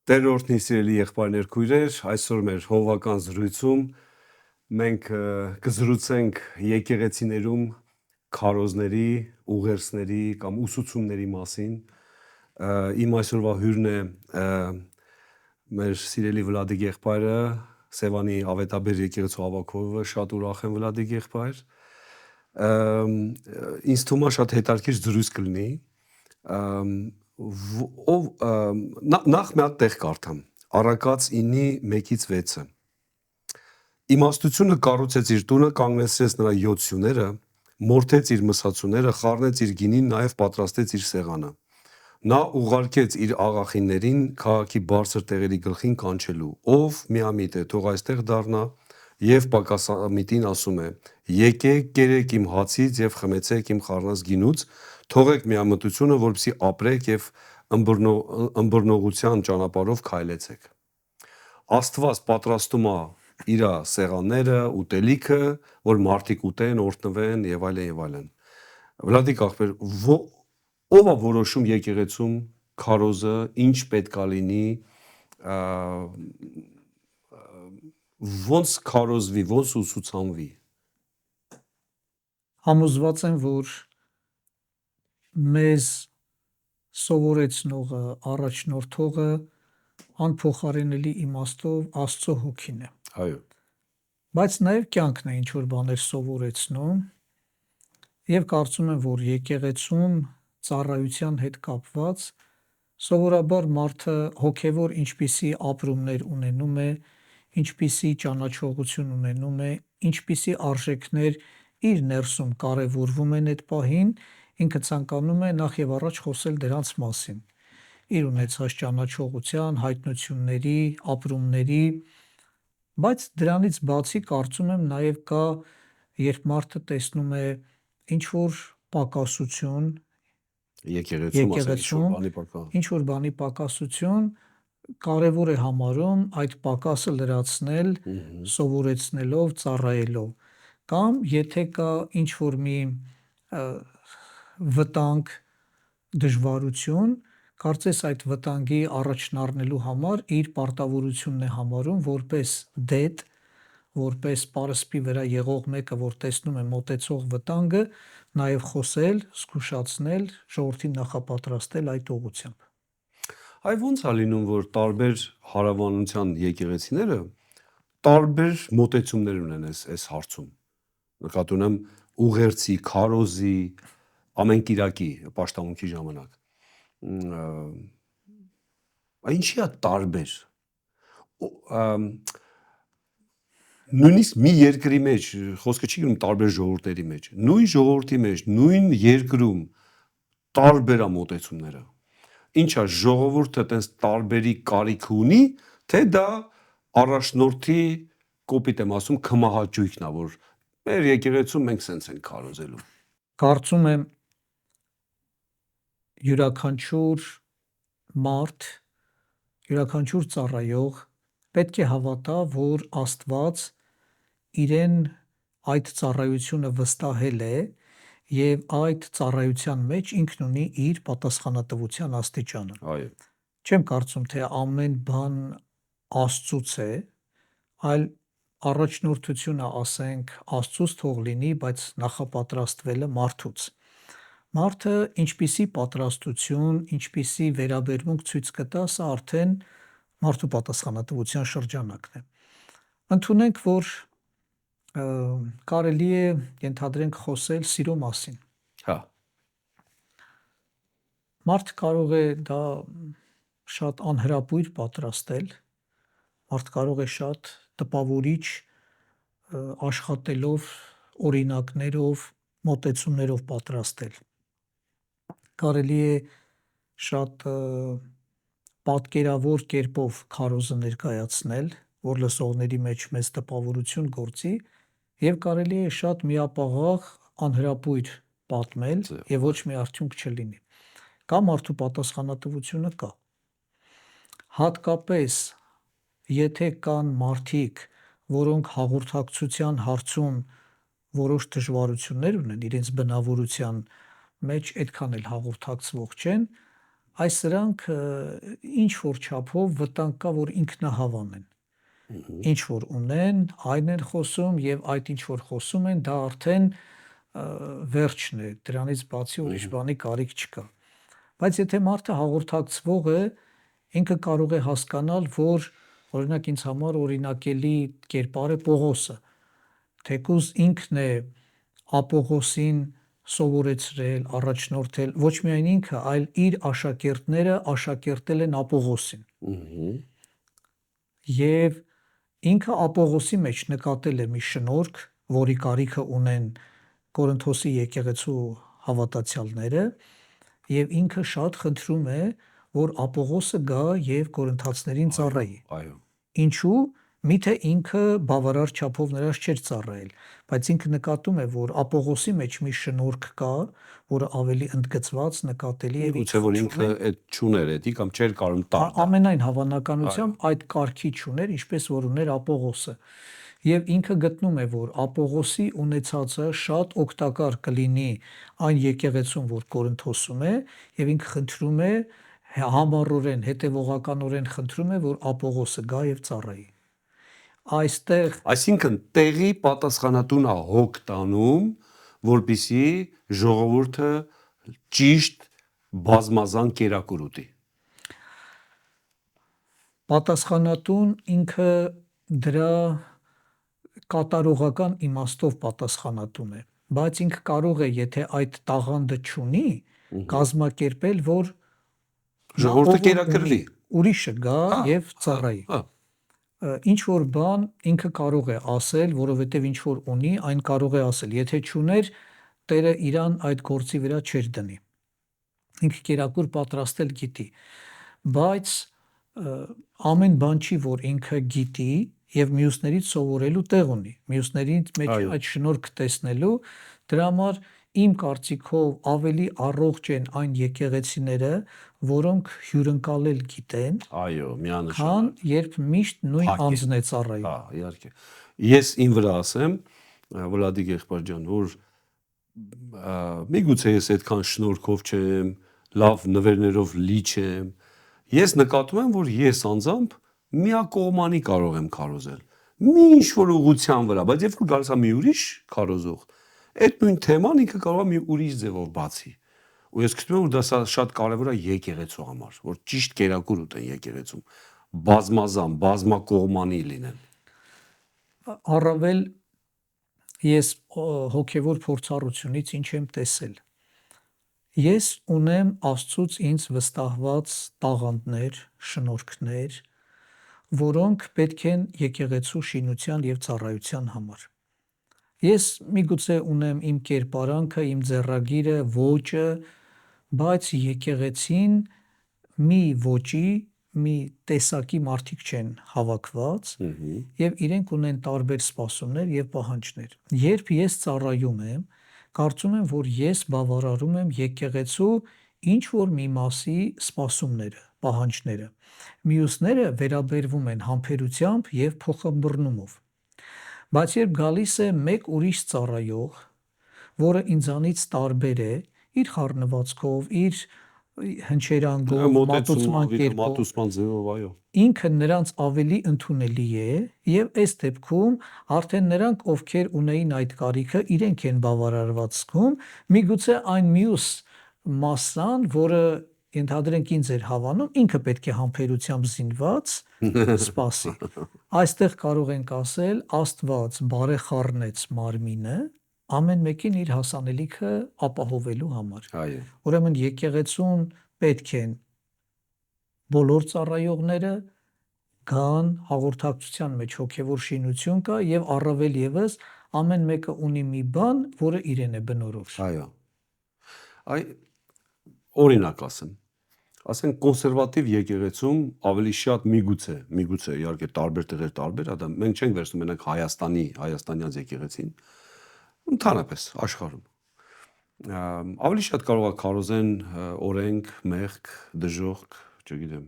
Տերորդնի սիրելի եղբայրներ քույրեր, այսօր մեր հովվական զրույցում մենք կզրուցենք եկեղեցիներում քարոզների, ուղերձների կամ ուսուցումների մասին։ Իմ այսօրվա հյուրն է մեր սիրելի Վլադիկ եղբայրը, Սևանի Ավետաբեր եկեղեցու ավագովը, շատ ուրախ եմ Վլադիկ եղբայր։ Ինձ թվում է շատ հետաքրքիր զրույց կլինի։ Նախ մի հատ տեղ կարդամ, Առակաց 9:1-6։ Իմաստությունը կառուցեց իր տունը, կանգնեցրեց նրա 7 սյուները, մորթեց իր մսացուները, խառնեց իր գինին, նաև պատրաստեց իր սեղանը։ Նա ուղարկեց իր աղախիններին քաղաքի բարձր տեղերի գլխին կանչելու, ով միամիտ է, թող այստեղ դառնա, և պակասամիտին ասում է. եկեք, կերեք իմ հացից և խմեցեք իմ խառնած գինուց, թողեք միամտությունը, որպեսզի ապրեք և ըմբռնողության ճանապարհով քայլեցեք։ Աստված պատրաստում է իր սեղանները, ուտելիքը, որ մարդիկ ուտեն, օրհնվեն եւ այլն եւ այլն։ Վլադիկ ախպեր, ով է որոշում եկեղեցում քարոզը, ինչ պետք է լինի, ոնց քարոզվի, ոնց ուսուցանվի։ Համոզված եմ, որ մեզ սովորեցնողը, առաջնորդողը անփոխարինելի իմաստով Աստծո հոգին է։ Այո։ Բայց նաև կյանքն է ինչ որ բաներ սովորեցնում, եւ կարծում եմ, որ եկեղեցում ծառայության հետ կապված սովորաբար մարդը հոգևոր ինչպիսի ապրումներ ունենում է, ինչպիսի ճանաչողություն ունենում է, ինչպիսի արժեքներ իր ներսում կարևորվում են այդ պահին, ինքը ցանկանում է նախ եւ առաջ խոսել դրանց մասին, իր ունեցած ճանաչողության, հայտնությունների, ապրումների, բայց դրանից բացի կարծում եմ նաև կա, երբ մարդը տեսնում է ինչ որ պակասություն եկեղեցում, ինչ որ բանի պակասություն, կարևոր է համարում այդ պակասը լրացնել, սովորեցնելով, ծառայելով, կամ եթե կա ինչ որ մի վտանգ, դժվարություն, կարծես այդ վտանգի առաջն առնելու համար իր պարտավորությունն է համարում որպես դետ, որպես պարսպի վրա եղող մեկը, որ տեսնում է մոտեցող վտանգը, նաև խոսել, զգուշացնել, ժողովրդին նախապատրաստել այդ ուղղությամբ։ Այ ոնց է լինում, որ տարբեր հարևանության եկեղեցիները տարբեր մոտեցումներ ունեն այս հարցում։ Նկատի ունեմ ուղերձի, քարոզի, ամեն կիրակի պաշտամունքի ժամանակ։ Ինչի՞ է տարբեր։ Նույնիսկ մի երկրի մեջ, խոսքը չի գնում տարբեր ժողովուրդների մեջ, նույն ժողովրդի մեջ, նույն երկրում տարբեր է մոտեցումները։ Ինչ է ժողովուրդը տես տարբերի կարիք ունի, թե դա առաջնորդի կոպիտ եմ ասում քմահաճույքն է, որ մեր եկեղեցում մենք սենց ենք քարոզելու։ Կարծում եմ յուրաքանչյուր մարդ, յուրաքանչյուր ծառայող պետք է հավատա, որ Աստված իրեն այդ ծառայությունը վստահել է եւ այդ ծառայության մեջ ինքն ունի իր պատասխանատվության աստիճանը։ Այո։ Չեմ կարծում, թե ամեն բան Աստծուց է, այլ առաջնորդությունը, ասենք, Աստծուց թող լինի, բայց նախապատրաստվելը մարդուց։ Մարդը ինչպիսի պատրաստություն, ինչպիսի վերաբերմունք ցույց կտա, սա արդեն մարդու պատասխանատվության շրջանակն է։ Ընդունենք, որ կարելի է, ենթադրենք, խոսել սիրո մասին։ Հա։ Մարդ կարող է դա շատ անհրապույր պատրաստել, մարդ կարող է շատ տպավորիչ աշխատելով, օրինակներով, մոտեցումներով պատրաստել։ Կարելի է շատ պատկերավոր կերպով քարոզը ներկայացնել, որ լսողների մեջ մեծ տպավորություն գործի, եւ կարելի է շատ միապաղաղ, անհրապույր պատմել եւ ոչ մի արդյունք չլինի։ Կամ մարդու պատասխանատվությունը կա։ Հատկապես եթե կան մարդիկ, որոնք հաղորդակցության հարցում որոշ դժվարություններ ունեն իրենց բնավորության մեջ, այդքան էլ հաղորդակցվող չեն, այս սրանք ինչ որ չափով վտանգ կա, որ ինքնահավան են։ Ինչ որ ունեն, այն են խոսում եւ այդ ինչ որ խոսում են, դա արդեն վերջն է, դրանից բացի ուրիշ բանի կարիք չկա։ Բայց եթե մարդը հաղորդակցվող է, ինքը կարող է հասկանալ, որ օրինակ ինձ համար օրինակելի կերպար է Պողոսը, թեկուզ ինքն է Ապողոսին սովորեցրել, առաջնորդել, ոչ միայն ինքը, այլ իր աշակերտները աշակերտել են Ապողոսին։ Եվ ինքը Ապողոսի մեջ նկատել է մի շնորհք, որի կարիքը ունեն Կորինթոսի եկեղեցու հավատացյալները, եւ ինքը շատ խնդրում է, որ Ապողոսը գա եւ կորինթացիներին ծառայի։ Այո։ Ինչու՞։ Միթե ինքը բավարար չափով նրանց չէր ծառայել, բայց ինքը նկատում է, որ Ապողոսի մեջ մի շնորհք կա, որը ավելի ընդգծված, նկատելի է։ Գուցե որ ինքը այդ չուներ էդի կամ չէր կարող տալ։ Ամենայն հավանականությամբ այդ կարգի չուներ, ինչպես որ ուներ Ապողոսը։ Եվ ինքը գտնում է, որ Ապողոսի ունեցածը շատ օգտակար կլինի այն եկեղեցուն, որ Կորինթոսում է, եւ ինքը խնդրում է համառորեն, հետևողականորեն խնդրում է, որ Ապողոսը գա եւ ծառայի։ Այստեղ Այսինքն տեղի պատասխանատուն է հոգ տանում, որպիսի ժողովուրդը ճիշտ բազմազան կերակուր ուտի։ Պատասխանատուն ինքը դրա կատարողական իմաստով պատասխանատուն է, բայց ինքը կարող է, եթե այդ տաղանդը չունի, կազմակերպել, որ ժողովուրդը կերակրվի, ուրիշը գա եւ ծառայի։ Ինչ որ բան ինքը կարող է ասել, որովհետև ինչ որ ունի, այն կարող է ասել, եթե չուներ, Տերը իրան այդ գործի վրա չէր դնի։ Ինքը կերակուր պատրաստել գիտի, բայց ամեն բան չի, որ ինքը գիտի եւ մյուսներից սովորելու տեղ ունի, մյուսներից մեջ այդ շնորհքը տեսնելու, դրա համար իմ կարծիքով ավելի առողջ են այն եկեղեցիները, որոնք հյուրընկալել գիտեն, այո, միանշանակ, քան երբ միշտ նույն անձն է ծառայում։ Իհարկե։ Ես ին վրա ասեմ, Վլադիկ եղբայր ջան, որ միգուցե ես այդքան շնորհքով չեմ, լավ նվերներով լի չեմ, ես նկատում եմ, որ ես անձամբ միակողմանի կարող եմ քարոզել, մի ինչ-որ ուղղության վրա, բայց երբ որ գալիս է մի ուրիշ քարոզող, այդ նույն թեման ինքը կարող է մի ուրիշ ձևով բացի։ Ու ես գիտեմ, որ դա շատ կարևոր է եկեղեցու համար, որ ճիշտ կերակուր ուտեն եկեղեցում, բազմազան, բազմակողմանի լինեն։ Առավել ես հոգևոր փորձառությունից ինչ եմ տեսել։ Ես ունեմ Աստծուց ինձ վստահված տաղանդներ, շնորհքներ, որոնք պետք են եկեղեցու շինության եւ ծառայության համար։ Ես միգուցե ունեմ իմ կերպարանքը, իմ ձեռագիրը, ոճը, բայց եկեղեցին մի ոճի, մի տեսակի մարդիկ չեն հավաքված եւ իրենք ունեն տարբեր սպասումներ եւ պահանջներ։ Երբ ես ծառայում եմ, կարծում եմ, որ ես բավարարում եմ եկեղեցու ինչ որ մի մասի սպասումները, պահանջները։ Մյուսները վերաբերվում են համբերությամբ եւ փոխըմբռնումով։ Բայց երբ գալիս է մեկ ուրիշ ծառայող, որը ինձանից տարբեր է, իր խառնվածքով, իր հնչերանգով, մատուցման ձևով, այո, ինքը նրանց ավելի ընդունելի է եւ այս դեպքում արդեն նրանք, ովքեր ունեին այդ կարիքը, իրենք են բավարարված զգում, միգուցե այն մյուս մասսան, որը ենթադրենք ինձ էր հավանում, ինքը պետք է համբերությամբ զինված սպասի։ Այստեղ կարող ենք ասել, Աստված բարեխառնեց մարմինը ամեն մեկին իր հասանելիքը ապահովելու համար։ Այո։ Ուրեմն եկեղեցուն պետք են բոլոր ծառայողները գան, հաղորդակցության մեջ հոգևոր շինություն կա եւ առավել եւս ամեն մեկը ունի մի բան, որը իրեն է բնորոշ։ Այո։ Օրինակ ասենք կոնսերվատիվ եկեղեցում ավելի շատ միգուցե իհարկե տարբեր տեղեր տարբեր, դա մենք չենք վերցնում մենակ հայաստանյան եկեղեցին, ընդհանրապես աշխարհում ավելի շատ կարող է քարոզեն օրենք, մեղք, դժոխք, չգիտեմ,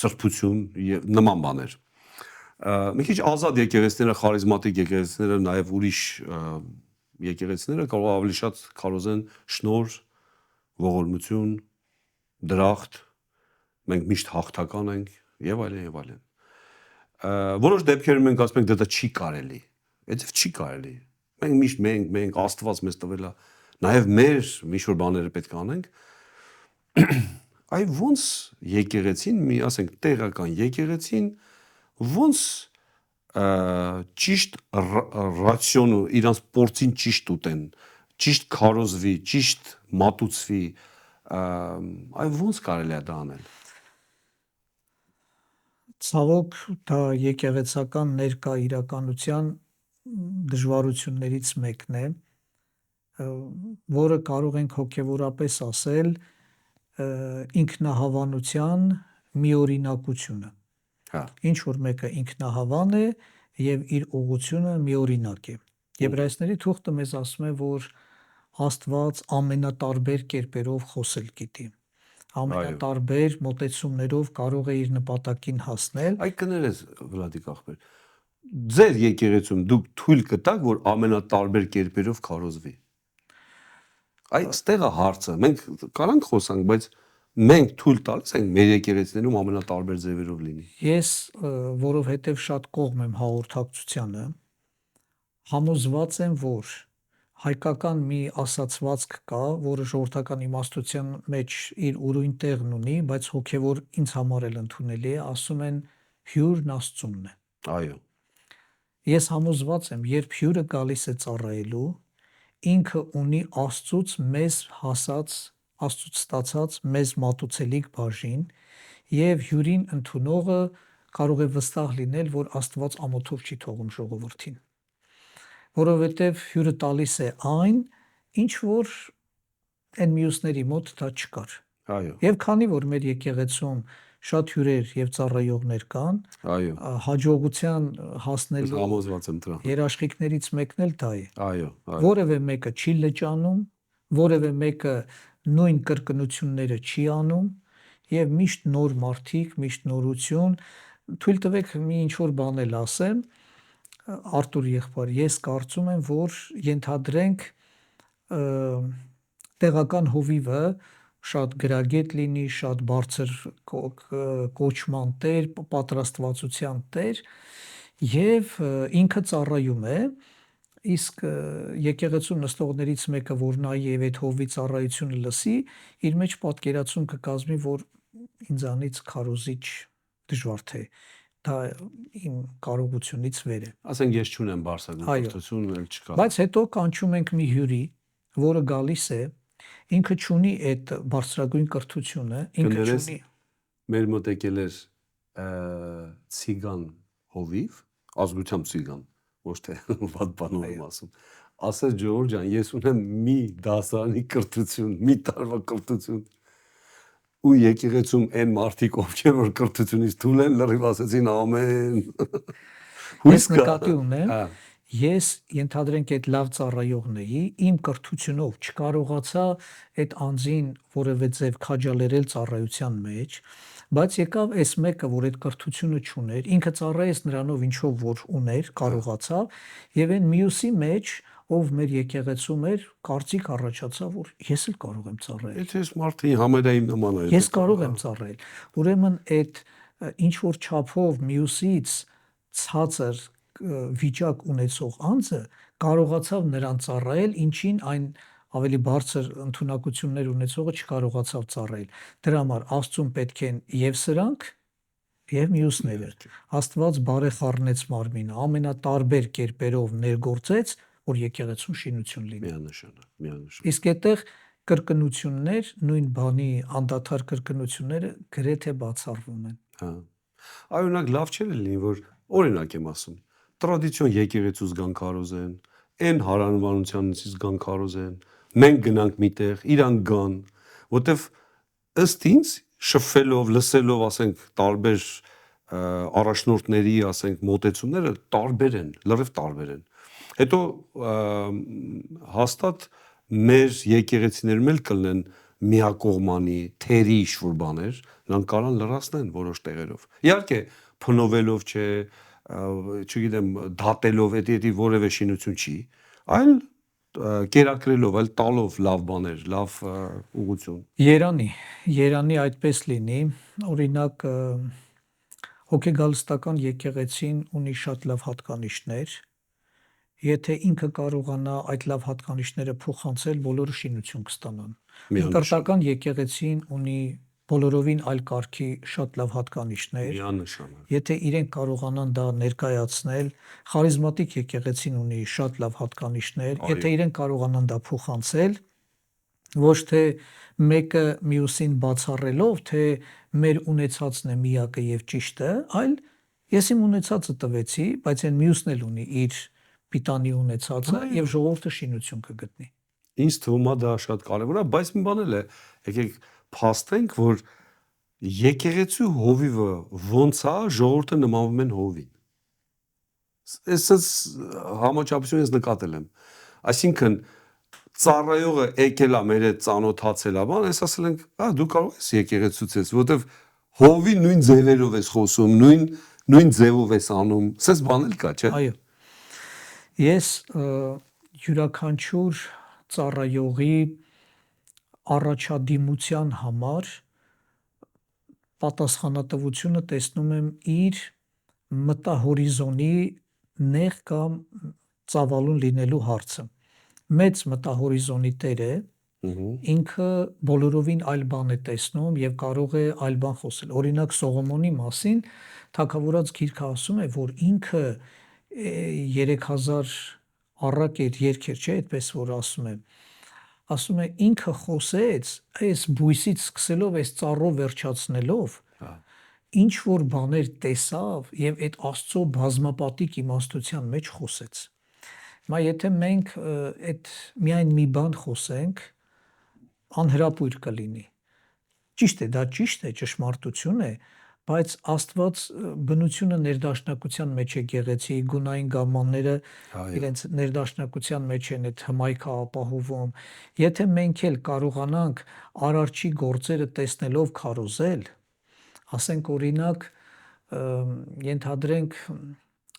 սրբություն եւ նման բաներ։ Մի քիչ ազատ եկեղեցիները, խարիզմատիկ եկեղեցիները, նաեւ ուրիշ եկեղեցիները կարող ավելի շատ քարոզեն շնորհ, ողորմություն, դրախտ, մենք միշտ հաղթական ենք եւ այլն եւ այլն։ Որոշ դեպքերում մենք ասում ենք դա չի կարելի, այդպես չի կարելի։ Մենք միշտ մենք Աստված մեզ տվել է, նաեւ մեր ինչ-որ բաները պետք է անենք։ Այ ոնց եկեղեցին, մի ասենք տեղական եկեղեցին, ոնց ճիշտ ռացիոնը իրանց փորձին ճիշտ ուտեն, ճիշտ քարոզվի, ճիշտ մատուցվի, այ ոնց կարելի է դա անել։ Ցավոք դա եկեղեցական ներկա իրականության դժվարություններից մեկն է, որը կարող ենք հոգևորապես ասել ինքնահավանության միօրինակությունը։ Ինչ որ մեկը ինքնահավան է եւ իր ուղղությունը միօրինակ է։ Եբրայեցիների թուղթը մեզ ասում է, որ Աստված ամենատարբեր կերպերով խոսել գիտի։ Ամենատարբեր մոտեցումներով կարող է իր նպատակին հասնել։ Այ կներես Վլադիկ ախպեր, ձեր եկեղեցում դուք թույլ կտաք, որ ամենատարբեր կերպերով քարոզվի։ Այստեղ է հարցը։ Մենք կարանք խոսանք, բայց մենք թույլ տալիս ենք մեր եկեղեցիներում ամենատարբեր ձևերով լինի։ Ես որովհետև շատ կողմ եմ հաղորդակցությանը, համոզված եմ, որ հայկական մի ասացվածք կա, որը ժողովրդական իմաստության մեջ իր ուրույն տեղն ունի, բայց հոգևոր ինձ համար էլ ընդունելի է, ասում են հյուրն Աստծունն է։ Այո։ Ես համոզված եմ, երբ հյուրը գալիս է ծառայելու, ինքը ունի Աստծուց մեզ հասած, Աստծուց ստացած մեզ մատուցելիք բաժին, եւ հյուրին ընդունողը կարող է վստահ լինել, որ Աստված ամոթով չի թողում ժողովրդին, որովհետև հյուրը տալիս է այն, ինչ որ այն մյուսների մոտ դա չկար։ Այո։ Եվ քանի որ մեր եկեղեցում շատ հյուրեր եւ ծառայողներ կան, այո, հաջողության հասնելու համոզված եմ դրան։ երաշխիքներից մեկն էլ դա է։ Այո, այո։ Որևէ մեկը չի լճանում, որևէ մեկը նույն կրկնությունները չի անում եւ միշտ նոր մարդիկ, միշտ նորություն։ Թույլ տվեք մի ինչ որ բան էլ ասեմ, Արտուր եղբայր, ես կարծում եմ, որ ենթադրենք տեղական հովիվը շատ գրագետ լինի, շատ բարձր կոչման տեր, պատրաստվածության տեր եւ ինքը ծառայում է, իսկ եկեղեցու նստողներից մեկը, որ նայի եւ այդ հովի ծառայությունը լսի, իր մեջ պատկերացում կկազմի, որ ինձանից քարոզիչ դժվար թե դա իմ կարողությունից վեր է։ Ասենք ես չունեմ բարձրագործություն, էլ չկա։ Բայց հետո կանչում ենք մի հյուրի, որը գալիս է, ինքը չունի այդ բարձրագույն կրթությունը, ինքը չունի։ Մեր մոտ եկել էր ցիգան հովիվ, ազգությամբ ցիգան, ոչ թե վատ բանով եմ ասում։ Ասեց Ջորջ ջան, ես ունեմ մի դասարանի կրթություն, մի տարվա կրթություն։ Ու եկեղեցում այն մարդիկ, ովքեր որ կրթությունից թույլ են, լրիվ ասեցին ամեն։ Ես նկատի ունեմ, ես ենթադրենք այդ լավ ծառայողն էի, իմ կրթությունով չկարողացա այդ անձին որևէ ձև քաջալերել ծառայության մեջ, բայց եկավ այս մեկը, որ այդ կրթությունը չուներ, ինքը ծառայեց նրանով ինչով որ ուներ, կարողացավ, եւ այն մյուսի մեջ, ով մեր եկեղեցում էր, կարծիք առաջացավ, որ ես էլ կարող եմ ծառայել։ Եթե ես մարդի համերային նման է։ Ես կարող եմ ծառայել։ Ուրեմն այդ ինչ որ չափով մյուսից ցածր վիճակ ունեցող անձը կարողացավ նրան ծառայել, ինչին այն ավելի բարձր ընդունակություններ ունեցողը չկարողացավ ծառայել։ Դրա համար Աստծուն պետք են եւ սրանք եւ մյուսները։ Աստված բարեխառնեց մարմինը, ամենատարբեր կերպերով ներգործեց, որ եկեղեցուն շինություն լինի։ Միանշանակ։ Իսկ այդտեղ կրկնություններ, նույն բանի անդադար կրկնությունները գրեթե բացառվում են։ Հա։ Օրինակ լավ չէ լինի, որ օրինակ եմ ասում, տրադիցիոն եկեղեցուց գան քարոզեն, այն հարանմանությանից գան քարոզեն, մենք գնանք միտեղ, իրանք գան, որտեվ ըստ ինձ շփվելով, լսելով, ասենք, տարբեր առաջնորդների, ասենք, մոտեցումները տարբեր են, լրիվ տարբեր են։ Հետո հաստատ մեր եկեղեցիներում էլ կլինեն միակողմանի, թերի ինչ-որ բաներ, նրանք կարան լրացնեն որոշ տեղերով։ Իհարկե, փնովելով չէ, չգիտեմ, դատելով, դա որևէ շինություն չի, այլ կերակրելով, այլ տալով լավ բաներ, լավ ուղղություն։ Երանի այդպես լինի, օրինակ հոգեգալստական եկեղեցին ունի շատ լավ հատկանիշներ, եթե ինքը կարողանա այդ լավ հատկանիշները փոխանցել, բոլորը շինություն կստանան։ Ընկրտական եկեղեցին ունի բոլորովին այլ կարգի շատ լավ հատկանիշներ, Միանշանակ։ եթե իրենք կարողանան դա ներկայացնել, խարիզմատիկ եկեղեցին ունի շատ լավ հատկանիշներ, եթե իրենք կարողանան դա փոխանցել, ոչ թե մեկը մյուսին բացառելով, թե մեր ունեցածն է միակը եւ ճիշտը, այլ ես իմ ունեցածը տվեցի, բայց այն մյուսն էլ ունի իր պիտանի ունեցածը եւ ժողովուրդը շինություն կգտնի։ Ինձ թվում է դա շատ կարևոր է, բայց մի բան էլ է, եկեք փաստենք, որ եկեղեցու հովիվը ոնց է ժողովուրդը նմանվում են հովին։ Այսպես համաչափություն ես նկատել եմ։ Այսինքն ծառայողը եկել է մեր հետ ծանոթացել է, բան, ես ասել ենք, դու կարող ես եկեղեցուց ես, որովհետև հովի նույն ձևերով ես խոսում, նույն ձևով ես անում, սես բան էլ կա, չէ՞։ Այո։ Ես յուրաքանչյուր ծառայողի առաջադիմության համար պատասխանատվությունը տեսնում եմ իր մտահորիզոնի նեղ կամ ծավալուն լինելու հարցը։ Մեծ մտահորիզոնի տերը ինքը բոլորովին այլ բան է տեսնում եւ կարող է այլ բան խոսել։ Օրինակ Սողոմոնի մասին Թագավորաց գիրքը ասում է, որ ինքը 3000 առակետ երգեր, չէ՞, այդպես որ ասում է ինքը խոսեց այս բույսից սկսելով այս ծառով վերջացնելով, ինչ որ բաներ տեսավ եւ այդ Աստծո բազմապատիկ իմաստության մեջ խոսեց։ Հիմա եթե մենք այդ միայն մի բան խոսենք, անհրապույր կլինի։ Ճիշտ է, դա ճիշտ է, ճշմարտություն է, բայց Աստված բնությունը ներդաշնակության մեջ է գեղեցիկ, գունային գամմանները իրենց ներդաշնակության մեջ են այդ հմայքը ապահովում։ Եթե մենք էլ կարողանանք Արարչի գործերը տեսնելով քարոզել, ասենք օրինակ ենթադրենք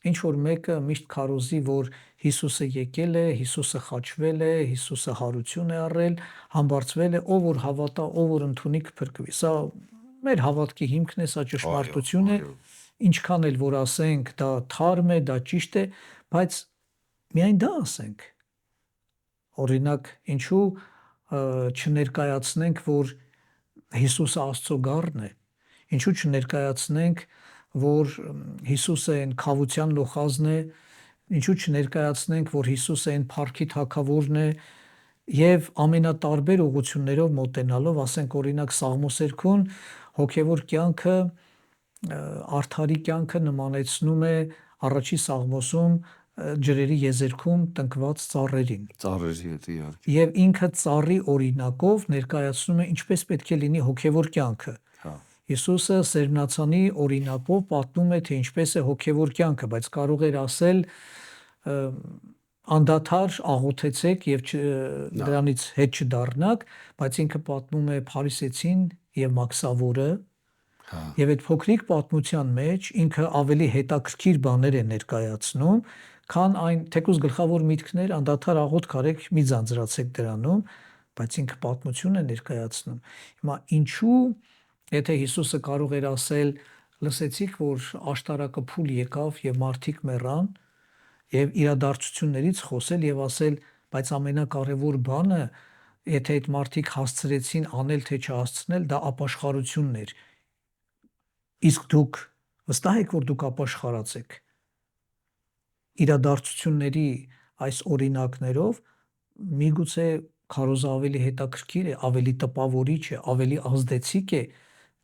ինչ որ մեկը միշտ քարոզի, որ Հիսուսը եկել է, Հիսուսը խաչվել է, Հիսուսը հարություն է առել, համբարձվել է, ով որ հավատա, ով որ ընդունի կփրկվի։ Սա մեր հավատքի հիմքն է, սա ճշմարտություն է, ինչքան էլ որ ասենք դա թարմ է, դա ճիշտ է, բայց միայն դա ասենք։ Օրինակ, ինչու չներկայացնենք, որ Հիսուսը Աստծո գառն է, ինչու չներկայացնենք, որ Հիսուսը այն քավության լոխազն է, ինչու չներկայացնենք, որ Հիսուսը այն փառքի թագավորն է, եւ ամենատարբեր ուղղություններով մոտենալով, ասենք օրինակ Սաղմոսերքուն հոգևոր կյանքը, արդարի կյանքը նմանեցնում է առաջի Սաղմոսում ջրերի եզերքում տնկված ծառերին։ Ծառերի հետ իհարկե։ Եվ ինքը ծառի օրինակով ներկայացնում է ինչպես պետք է լինի հոգևոր կյանքը։ Հիսուսը սերմնացանի օրինակով պատմում է, թե ինչպես է հոգևոր կյանքը, բայց կարող էր ասել անդադար աղոթեցեք եւ դրանից հետ չդառնաք, բայց ինքը պատմում է փարիսեցին եւ մաքսավորը, եւ այդ փոքրիկ պատմության մեջ ինքը ավելի հետաքրքիր բաներ է ներկայացնում, քան այն թեկուզ գլխավոր միտքներ անդադար աղոթք արեք, մի ձանձրացեք դրանում, բայց ինքը պատմություն է ներկայացնում։ Հիմա ինչու, եթե Հիսուսը կարող էր ասել, լսեցիք, որ աշտարակը փուլ եկավ եւ մարդիկ մեռան, եւ իրադարձություններից խոսել եւ ասել, բայց ամենակարևոր բանը, եթե այդ մարդիկ հասցրեցին անել թե չհասցնել, դա ապաշխարությունն էր։ Իսկ դուք վստահ եք, որ դուք ապաշխարած եք։ Իրադարձությունների այս օրինակներով միգուցե քարոզը ավելի հետաքրքիր է, ավելի տպավորիչ է, ավելի ազդեցիկ է,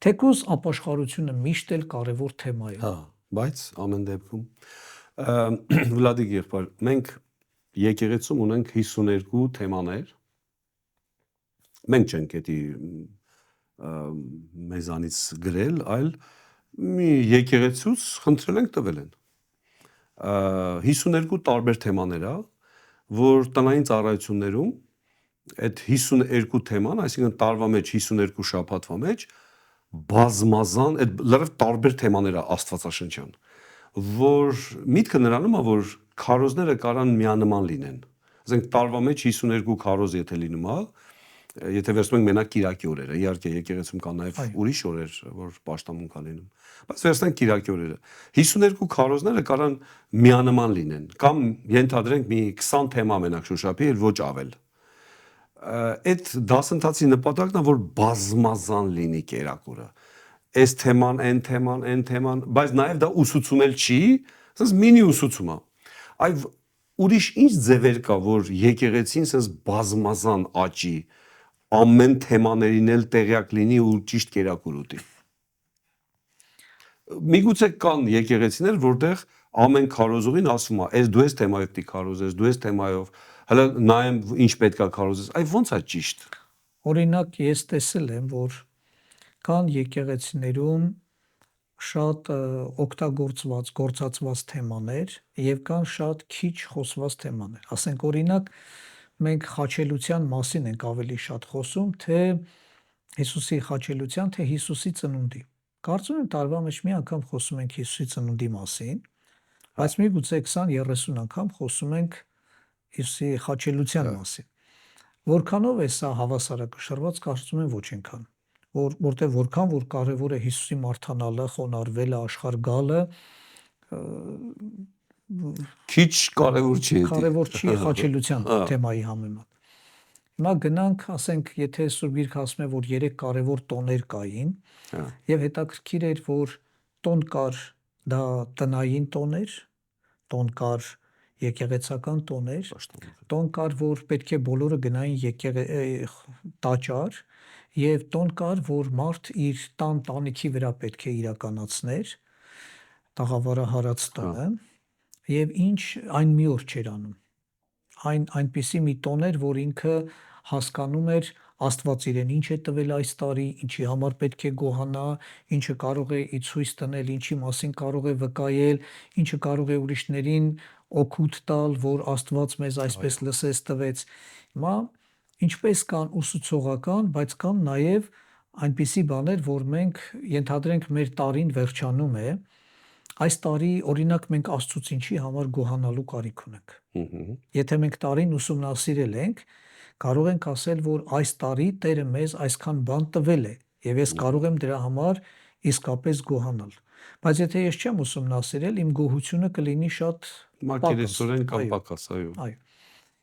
թեկուզ ապաշխարությունը միշտ էլ կարևոր թեմա է։ Բայց ամեն դեպքում Վլադիկ եղբայր, մենք եկեղեցում ունենք 52 թեմաներ։ Մենք չենք էդի մեզանից գրել, այլ մի եկեղեցուց խնդրել ենք տվել են։ 52 տարբեր թեմաներ ա, որ տնային ծառայություններում այդ 52 թեման, այսինքն տարվա մեջ 52 շաբաթվա մեջ բազմազան այդ լրիվ տարբեր թեմաներ ա Աստվածաշնչյան, որ միտքը նրանում է, որ քարոզները կարան միանման լինեն, ասենք տարվա մեջ 52 քարոզ եթե լինում է, եթե վերցնում ենք մենակ Կիրակի օրերը, իհարկե եկեղեցում կան նաև ուրիշ օրեր, որ պաշտամունք է լինում, բայց վերցնենք Կիրակի օրերը, 52 քարոզները կարան միանման լինեն, կամ ենթադրենք մի 20 թեմա մենակ շոշափի, էլ ոչ ավել։ Այդ դասընթացի նպատակն է, որ բազմազան լինի կերակուրը, այս թեման, այն թեման, բայց նաև դա ուսուցում էլ չի, ասես մինի ուսուցում է, այ ուրիշ ինչ ձևեր կա, որ եկեղեցին ասես բազմազան աճի, ամեն թեմաներին էլ տեղյակ լինի ու ճիշտ կերակուր ուտի։ Միգուցե կան եկեղեցիներ, որտեղ ամեն քարոզողին ասում է, այս դու ես թեմայով պիտի քարոզես, դու ես թեմայով, հələ նայեմ ինչ պետքա քարոզես, այ ոնց է ճիշտ։ Օրինակ ես տեսել եմ, որ կան եկեղեցիներում շատ օգտագործված, գործածված թեմաներ եւ կան շատ քիչ խոսված թեմաներ։ Ասենք օրինակ մենք խաչելության մասին ենք ավելի շատ խոսում, թե Հիսուսի խաչելության, թե Հիսուսի ծնունդի։ Կարծում եմ տարվա մեջ մի անգամ խոսում ենք Հիսուսի ծնունդի մասին, բայց միգուցե 20-30 անգամ խոսում ենք Հիսուսի խաչելության մասին։ Որքանով է սա հավասարակշռված, կարծում եմ ոչ այնքան, որտեղ որքան որ կարևոր է Հիսուսի մարտանալը, խոնարհվելը, աշխարհ գալը, քիչ կարևոր չի։ Կարևոր չի խաչելության թեմայի համեմատ։ Հիմա գնանք, ասենք, եթե Սուրբ Գիրքը ասում է, որ 3 կարևոր տոներ կային, եւ հետաքրքիր էր, որ տոն կար, դա տնային տոներ, տոն կար եկեղեցական տոներ, տոն կար, որ պետք է բոլորը գնային տաճար, եւ տոն կար, որ մարդ իր տանիքի վրա պետք է իրականացներ տաղավարահարած տոնը, եւ ինչ այն մի օր չէր անում։ Այնպիսի մի տոն էր, որ ինքը հասկանում էր Աստված իրեն ինչ է տվել այս տարի, ինչի համար պետք է գոհանա, ինչը կարող է ցույց տնել, ինչի մասին կարող է վկայել, ինչը կարող է ուրիշներին օգուտ տալ, որ Աստված մեզ այսպես լսեց, տվեց։ Հիմա ինչպես կան ուսուցողական, բայց կան նաև այնպիսի բաներ, որ մենք ենթադրենք մեր տարին վերջանում է, այս տարի օրինակ մենք Աստծուցինչի համար գոհանալու կարիք ունենք։ Եթե մենք տարին ուսումնասիրել ենք, կարող ենք ասել, որ այս տարի Տերը մեզ այսքան բան տվել է, եւ ես կարող եմ դրա համար իսկապես գոհանալ։ Բայց եթե ես չեմ ուսումնասիրել, իմ գոհությունը կլինի շատ մակերեսորեն կամ պակաս, այո։ Այո։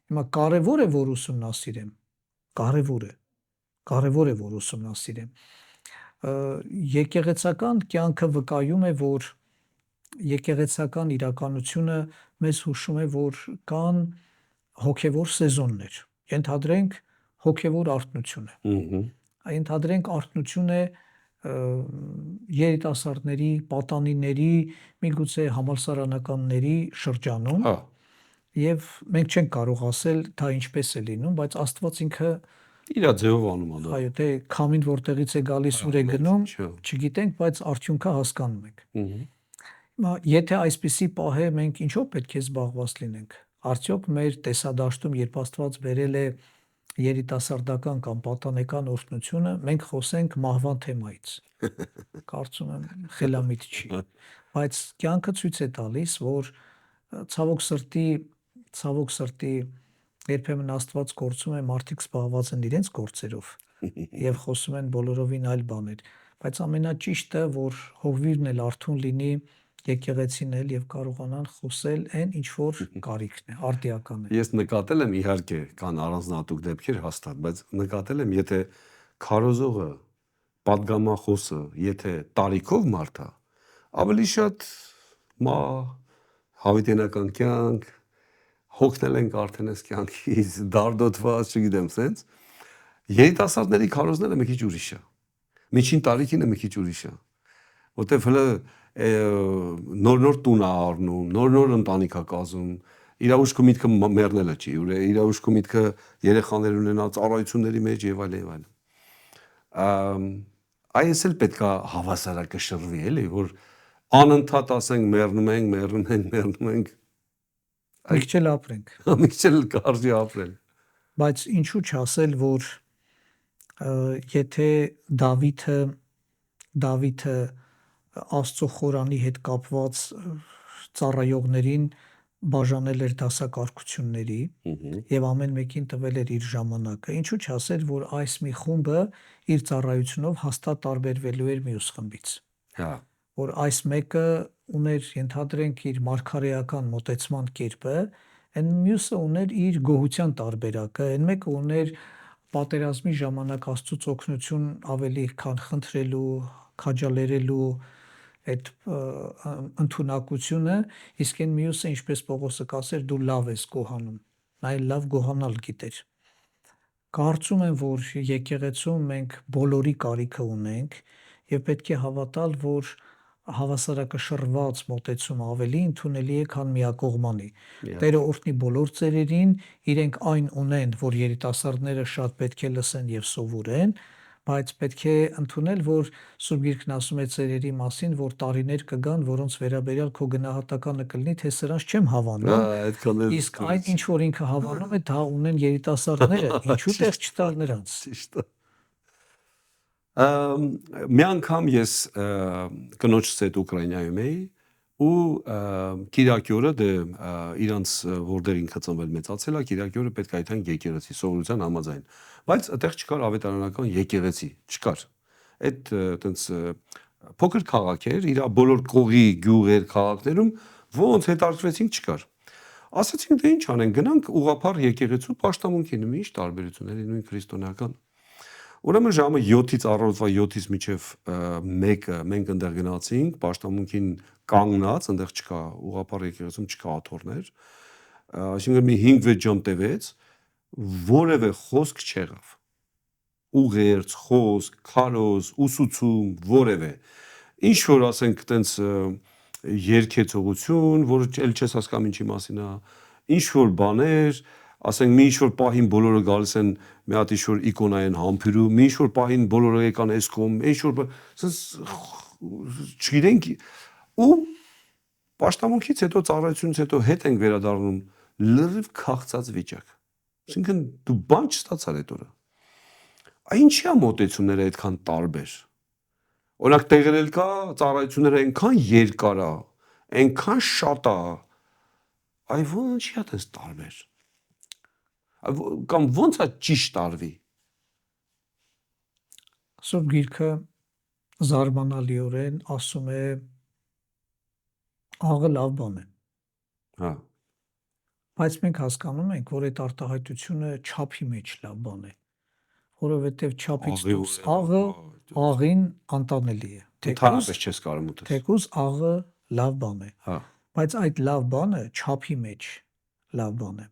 Հիմա կարևոր է, որ ուսումնասիրեմ։ Կարևոր է, որ ուսումնասիրեմ։ Եկեղեցական կյանքը վկայում է, որ եկեղեցական իրականությունը մեզ հուշում է, որ կան հոգևոր սեզոններ։ Ենթադրենք հոգևոր արթնություն է։ Ենթադրենք արթնություն է երիտասարդների, պատանիների, միգուցե համալսարանականների շրջանում։ Եվ մենք չենք կարող ասել դա ինչպես է լինում, բայց Աստված ինքը իր ձևով անում է դա։ Այո, թե քամին որտեղից է գալիս, ուր է գնում, չգիտենք, բայց արդյունքը հասկանում ենք։ Հիմա եթե այսպիսի պահ է, մենք ինչով պետք է զբաղված լինենք։ Արդյոք մեր տեսադաշտում, երբ Աստված բերել է երիտասարդական կամ պատանեկան օրհնությունը, մենք խոսենք մահվան թեմայից։ Կարծում եմ խելամիտ չի։ Բայց կյանքը ցույց է տալիս, որ ցավոք սրտի երբեմն Աստված կորցում է, մարդիկ զբաղված են իրենց գործերով եւ խոսում են բոլորովին այլ բաներ, բայց ամենաճիշտը, որ հովիվն էլ արթուն լինի, եկեղեցին էլ եւ կարողանան խոսել այն ինչ որ կարիքն է, արդիական է։ Ես նկատել եմ, իհարկե կան առանձնահատուկ դեպքեր հաստատ, բայց նկատել եմ, եթե քարոզողը, պատգամախոսը, եթե տարիքով մարդ է, ավելի շատ հավիտենական կյանք, հոգնել ենք արդեն այս կյանքից, դարդոտված, չգիտեմ, սենց։ Երիտասարդների քարոզները մի քիչ ուրիշ է։ Միջին տարիքինը մի քիչ ուրիշ է։ Որտեվ հələ նոր տուն է առնում, նոր ընտանիք է կազմում, իր ուշքը միտքը մեռնելը չի, իր ուշքը միտքը երեխաներ ունենալ, ծառայությունների մեջ եւ այլն։ Այս էլ պետքա հավասարակշռվի, էլի, որ անընդհատ ասենք մեռնում ենք։ Մի քիչ էլ ապրենք։ Մի քիչ էլ կարժի ապրել։ Բայց ինչու չասել, որ եթե Դավիթը Աստծո խորանի հետ կապված ծառայողներին բաժանել էր դասակարգությունների եւ ամեն մեկին տվել էր իր ժամանակը, ինչու՞ չասել, որ այս մի խումբը իր ծառայությունով հաստատ տարբերվելու էր մյուս խմբից, Հա, որ այս մեկը ուներ, ենթադրենք, իր մարգարեական մոտեցման կերպը, այն մյուսը ուներ իր գոհության տարբերակը, այն մեկը ուներ պատերազմի ժամանակ Աստծուց օգնություն ավելի քան խնդրելու, քաջալերելու այդ ընդունակությունը, իսկ այն մյուսը, ինչպես Պողոսը կասեր, դու լավ ես գոհանում, նա էլ լավ գոհանալ գիտեր։ Կարծում եմ, որ եկեղեցում մենք բոլորի կարիքը ունենք եւ պետք է հավատալ, որ հավասարակշռված մոտեցումը ավելի ընդունելի է, քան միակողմանի։ Միակ- Տերը օրհնի բոլոր ծերերին, իրենք այն ունեն, որ երիտասարդները շատ պետք է լսեն եւ սովորեն, բայց պետք է ընդունել, որ Սուրբ Գիրքն ասում է ծերերի մասին, որ տարիներ կգան, որոնց վերաբերյալ քո գնահատականը կլինի, թե սրանց չեմ Հա, հավանում, այդքան էլ իսկ այն ինչ որ ինքը հավանում է, դա ունեն երիտասարդները, ինչու տեղ չտալ նրանց։ ճիշտ է։ Մի անգամ ես կնոջս հետ Ուկրաինայում էի ու Կիրակի օրը դե իրանց որտեղ ինքը ծնվել մեծացել է, Կիրակի օրը պետք է այդան եկեղեցի սովորության համաձայն, բայց այդտեղ չկար ավետարանական եկեղեցի, չկար։ Այդ այտենց փոքր քաղաք էր, իր բոլոր կողի գյուղեր քաղաքներում ոնց հետարկվեցինք չկար։ Ասացինք դե ինչ անենք, գնանք ուղղափառ եկեղեցու պաշտամունքին, ինչ տարբերություններ նույն քրիստոնեական։ Ուրեմն ժամը 7-ից առավոտվա 7-ից մինչև 1-ը մենք այնտեղ գնացինք, պաշտամունքին կանգնած, այնտեղ չկա ուղղափառ եկեղեցում չկա աթոռներ, այսինքն մի 5-6 ժամ տևեց, որևէ խոսք չեղավ։ Ուղերձ, խոսք, քարոզ, ուսուցում, որևէ։ Ինչ որ ասենք այտենց երկեցողություն, որ էլ չես հասկանում ինչի մասին է, ինչ որ բաներ, ասենք մի ինչ որ պահին բոլորը գալիս են մի հատ ինչ որ իկոնա են համբուրում, մի ինչ որ պահին բոլորը եկան այս կողմ, ինչ որ չգիտենք ու պաշտամունքից հետո ծառայությունից հետո հետ ենք վերադառնում լրիվ քաղցած վիճակ։ Այսինքն դու բան չստացար այդ օրը։ Ինչի՞ է մոտեցումները այդքան տարբեր։ Օրինակ տեղեր էլ կա, ծառայությունները այնքան երկար է, այնքան շատ է, այ ո՞նց է դες տարբեր։ Կամ ո՞նց է ճիշտ տարվի։ Սուրբ Գիրքը զարմանալիորեն ասում է աղը լավ բան է, Հա, բայց մենք հասկանում ենք, որ այդ արտահայտությունը չափի մեջ լավ բան է, որովհետև չափից աղի դուրս ու- աղը աղին անտանելի է, ընդհանրապես չես կարող մտել։ թեկուզ աղը լավ բան է, Հա, բայց այդ լավ բանը չափի մեջ լավ բան է։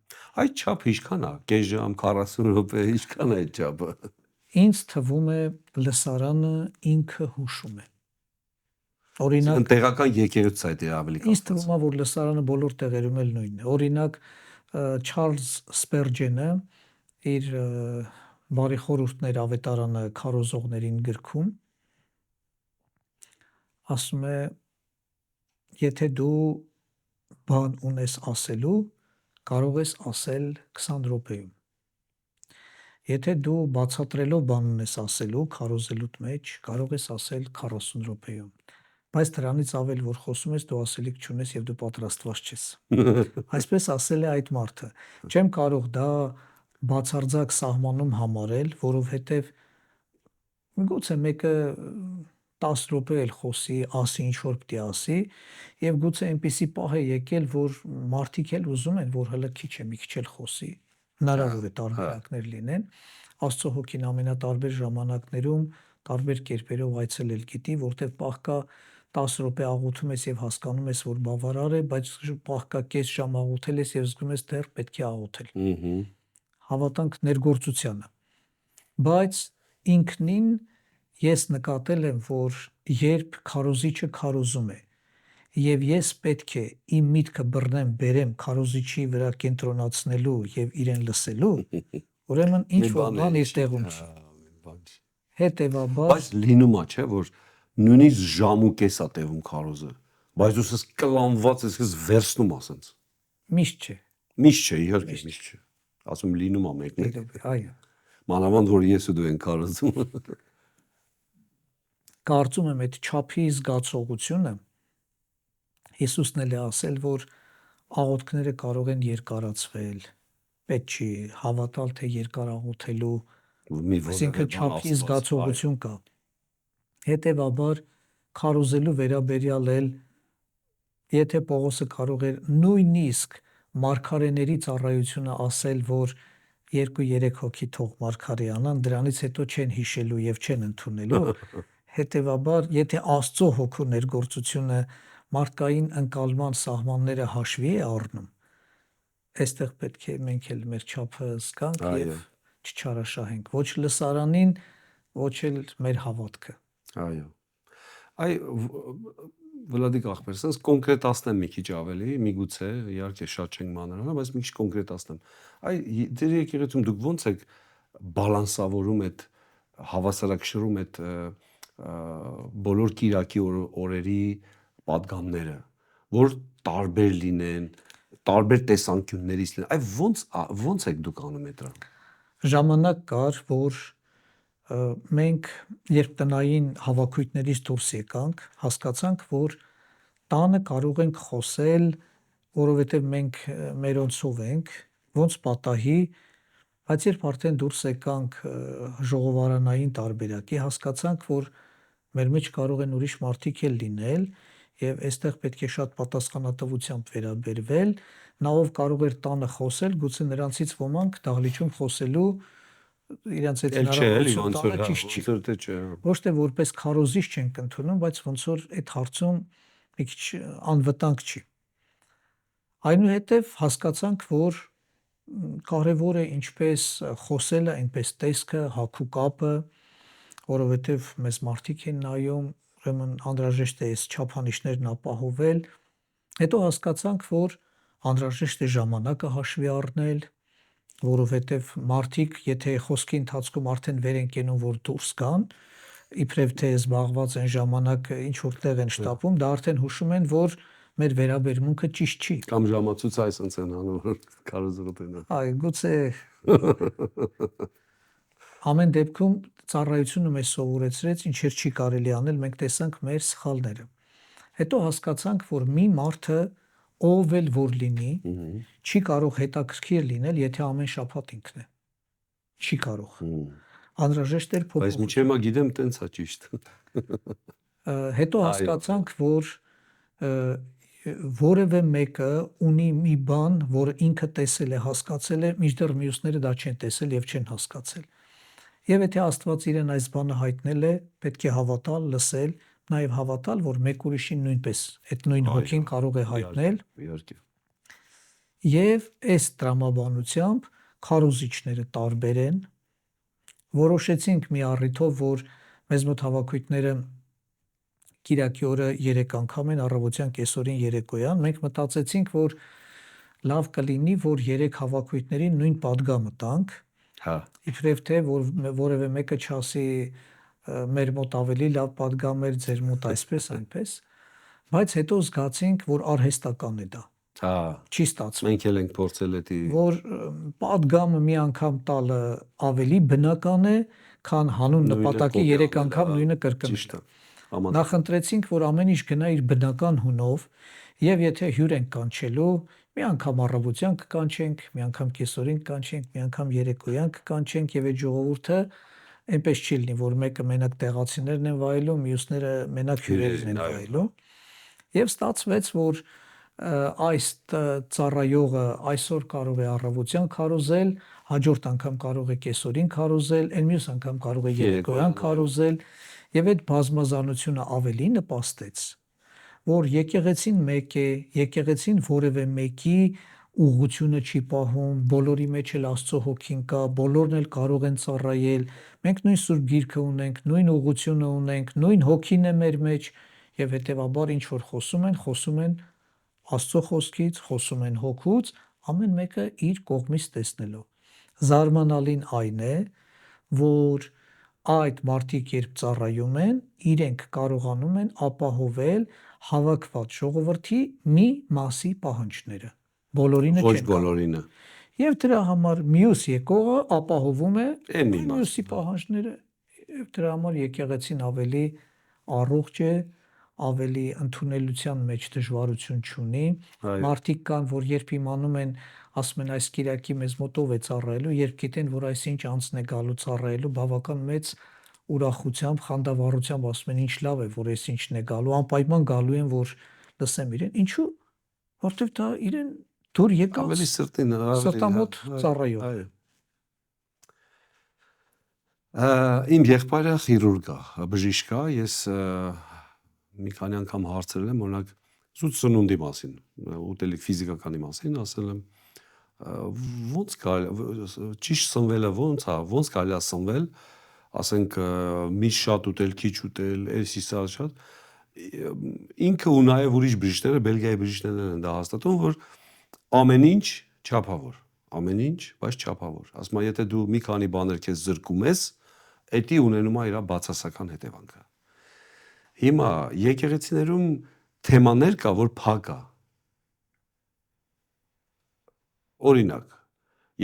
այդ չափը ինչքան է, կես ժամ, 40 րոպե, ինչքան է այդ չափը։ Ինձ թվում է լսարանը ինքը հուշում է։ Օրինակ, Տեղական եկեղեցու այդ է ավելի ինձ կապված։ թվում է, որ լսարանը բոլոր տեղերում էլ նույնն է։ Օրինակ, Չարլզ Սպերջենը իր բարի խորհուրդներ ավետարանը քարոզողներին գրքում ասում է, եթե դու բան ունես ասելու, կարող ես ասել 20 րոպեում։ Եթե դու բացատրելով բան ունես ասելու, քարոզելուդ մեջ, կարող ես ասել 40 րոպեում։ Բայց դրանից ավել որ խոսում ես, դու ասելիք չունես եւ դու պատրաստված չես։ Այսպես ասել է այդ մարդը։ Չեմ կարող դա բացարձակ սահմանում համարել, որովհետեւ միգուցե մեկը 10 րոպե էլ խոսի, ասի ինչ որ պետք է ասի, եւ գուցե այնպիսի պահ է եկել, որ մարդիկ էլ ուզում են, որ հələ քիչ է, մի քիչ էլ խոսի։ Հնարավոր է տարբերակներ լինեն։ Աստծո հոգին ամենատարբեր ժամանակներում տարբեր կերպերով այցելել գիտի, որտեղ պահ կա 10 րոպե աղոթում ես եւ հասկանում ես, որ բավարար է, բայց պահ կա կես ժամ աղոթել ես եւ զգում ես դեռ պետք է աղոթել։ Հավատանք ներգործությանը։ Բայց ինքնին ես նկատել եմ, որ երբ քարոզիչը քարոզում է եւ ես պետք է իմ միտքը բռնեմ, բերեմ քարոզիչի վրա կենտրոնացնելու եւ իրեն լսելու, ուրեմն ինչ որ բան իր տեղում չի։ Հետևաբար Բայց լինում է, չէ, որ նույնիսկ ժամ ու կես է տևում քարոզը, բայց դու ես կլանված ես, ես վերցնում ասենց։ միշտ չէ։ Միշտ չէ, իհարկե միշտ չէ։ Ասում լինում է մեկն։ Այո։ Մանավանդ որ ես ու դու ենք քարոզում։ Կարծում եմ այդ չափի զգացողությունը Հիսուսն էլ է ասել, որ աղոթքները կարող են երկարացվել, պետք չի հավատալ, թե երկար աղոթելու, մի որևէ այսինքն բան չափի Աստված, զգացողություն կա։ Հետևաբար քարոզելու վերաբերյալ էլ, եթե Պողոսը կարող էր նույնիսկ մարգարեների ծառայությունը ասել, որ 2-3 հոգի թող մարգարե անան, դրանից հետո չեն հիշելու եւ չեն ընդունելու, հետևաբար եթե Աստծո հոգու ներգործությունը մարդկային ընկալման սահմանները հաշվի է առնում, այստեղ պետք է մենք էլ մեր չափը զգանք Այո, եւ չչարաշահենք ոչ լսարանին, ոչ էլ մեր հավատքը։ այո։ Այ Վլադիկ ախպեր, sense կոնկրետացնեմ մի քիչ ավելի, միգուցե, իհարկե շատ չենք մանրանում, բայց մի քիչ կոնկրետացնեմ։ Այ դեր եկեղեցում դուք ո՞նց եք բալանսավորում այդ հավասարակշռում այդ բոլոր կիրակի օրերի պատգամները, որ տարբեր լինեն, տարբեր տեսանկյուններից լինեն։ Այ ո՞նց եք դուք անում այդ դրան։ Ժամանակ կար, որ մենք երբ տնային հավաքույթներից դուրս եկանք, հասկացանք, որ տանը կարող ենք խոսել, որովհետև մենք մերոնցով ենք, ոնց պատահի, բայց երբ արդեն դուրս եկանք ժողովարանային տարբերակի, հասկացանք, որ մեր մեջ կարող են ուրիշ մարդիկ էլ լինել եւ այստեղ պետք է շատ պատասխանատվությամբ վերաբերվել, նա ով կարող էր տանը խոսել, գուցե նրանցից ոմանք դահլիճում խոսելու իրենց այդ հնարավորություն տանը ճիշտ չի։ Ոչ թե որպես քարոզիչ չենք ընդունում, բայց ոնց որ այդ հարցում մի քիչ անվտանգ չի։ Այնուհետև հասկացանք, որ կարևոր է ինչպես խոսելը, այնպես տեսքը, հագու կապը, որովհետև մեզ մարդիկ են նայում, ուրեմն անհրաժեշտ է այս չափանիշներն ապահովել։ Հետո հասկացանք, որ անհրաժեշտ է ժամանակը հաշվի առնել, որովհետև մարդիկ, եթե խոսքի ընթացքում արդեն վեր են կենում, որ դուրս գան, իբրև թե զբաղված են ժամանակը ինչ որ տեղ են շտապում, դա արդեն հուշում են, որ մեր վերաբերմունքը ճիշտ չի։ Կամ ժամացույց այսպես են անում, որ կարոզողտենա։ Այ գուցե ամեն դեպքում ծառայությունը մեզ սովորեցրեց, ինչեր չի կարելի անել, մենք տեսանք մեր սխալները։ Հետո հասկացանք, որ մի մարդը ով էլ որ լինի, չի կարող հետաքրքիր լինել, եթե ամեն շաբաթ ինքն է։ Չի կարող։ Անհրաժեշտ է փոփոխություն։ Բայց միջև մա գիտեմ, տենց է ճիշտ։ Հետո հասկացանք, որ որևէ մեկը ունի մի բան, որը ինքը տեսել է, հասկացել է, մինչդեռ մյուսները դա չեն տեսել եւ չեն հասկացել։ Եվ եթե Աստված իրեն այս բանը հայտնել է, պետք է հավատալ, լսել, նաև հավատալ, որ մեկ ուրիշին նույնպես այդ նույն հոգին կարող է հայտնել։ Իհարկե։ Եվ այս տրամաբանությամբ քարոզիչները տարբեր են։ Որոշեցինք մի առիթով, որ մեզ մոտ հավաքույթները Կիրակի օրը 3 անգամ են, առավոտյան, կեսօրին, երեկոյան։ Մենք մտածեցինք, որ լավ կլինի, որ 3 հավաքույթներին նույն падգամը տանք։ Հա։ Իբրև թե որևէ մեկը չասի մեր մոտ ավելի լավ падգամ էր, ձեր մոտ այսպես, այնպես, բայց հետո զգացինք, որ արհեստական է դա։ Հա։ Չի ստացվում։ Մենք էլ ենք փորձել դա։ Որ падգամը մի անգամ տալը ավելի բնական է, քան հանուն նպատակի 3 անգամ նույնը կրկնել։ Նախընտրեցինք, որ ամեն ինչ գնա իր բնական հունով, եւ եթե հյուր ենք կանչելու, մի անգամ առավոտյան կկանչենք, մի անգամ կեսօրին կանչենք, մի անգամ երեկոյան կկանչենք եւ այդ ժողովուրդը այնպես չի լինի, որ մեկը մենակ տեղացիներն են վայելում, մյուսները մենակ հյուրերն են վայելում։ Եվ ստացվեց, որ այս ծառայողը այսօր կարող է առավոտյան քարոզել, հաջորդ անգամ կարող է կեսօրին քարոզել, այն մյուս անգամ կարող է երեկոյան քարոզել, եւ այդ բազմազանությունը ավելի նպաստեց, որ եկեղեցին մեկ է, եկեղեցին որևէ մեկի ուղղությունը չի պահում, բոլորի մեջ էլ Աստծո հոգին կա, բոլորն էլ կարող են ծառայել, մենք նույն Սուրբ Գիրքը ունենք, նույն ուղղությունը ունենք, նույն հոգին է մեր մեջ եւ հետեւաբար ինչ որ խոսում են Աստծո խոսքից, խոսում են հոգուց, ամեն մեկը իր կողմից տեսնելով։ Զարմանալին այն է, որ այդ մարդիկ երբ ծառայում են, իրենք կարողանում են ապահովել հավաքված ժողովրդի մի մասի պահանջները։ Բոլորինը Ոչ չեն բոլորինը։ Եվ դրա համար մյուս եկողը ապահովում է Այն մի մյուսի պահանջները, եւ դրա համար եկեղեցին ավելի առողջ է, ավելի ընդունելության մեջ դժվարություն չունի։ Այո։ Մարդիկ կան, որ երբ իմանում են, ասում են այս Կիրակի մեզ մոտով է ծառայելու, երբ գիտեն, որ այսինչ անցն է գալու ծառայելու, բավական մեծ ուրախությամբ, խանդավառությամբ ասում են, ինչ լավ է, որ այսինչն է գալու, անպայման գալու են, որ լսեմ իրեն։ Ինչու՞, որտեվ դա իրեն դուր եկած Ավելի սրտին, ավելի սրտամոտ ծառայող։ այո։ Իմ եղբայրը խիրուրգ է, բժիշկ է, ես մի քանի անգամ հարցրել եմ, օրինակ զուտ սնունդի մասին, ուտելիք ֆիզիկականի մասին, ասել եմ ոնց կարելի ճիշտ սնվելը ոնց կարելի է սնվել, ասենք միշտ շատ ուտել, քիչ ուտել, էսի սա շատ ինքը ու նաև ուրիշ բժիշկները, Բելգիայի բժիշկներն են դա հաստատում, որ ամեն ինչ չափավոր, ամեն ինչ, բայց չափավոր։ Ասում եմ, եթե դու մի քանի բաներ քեզ զրկում ես, էդի ունենում է իր բացասական հետևանքը։ Հիմա եկեղեցիներում թեմաներ կա, որ փակ է։ Օրինակ,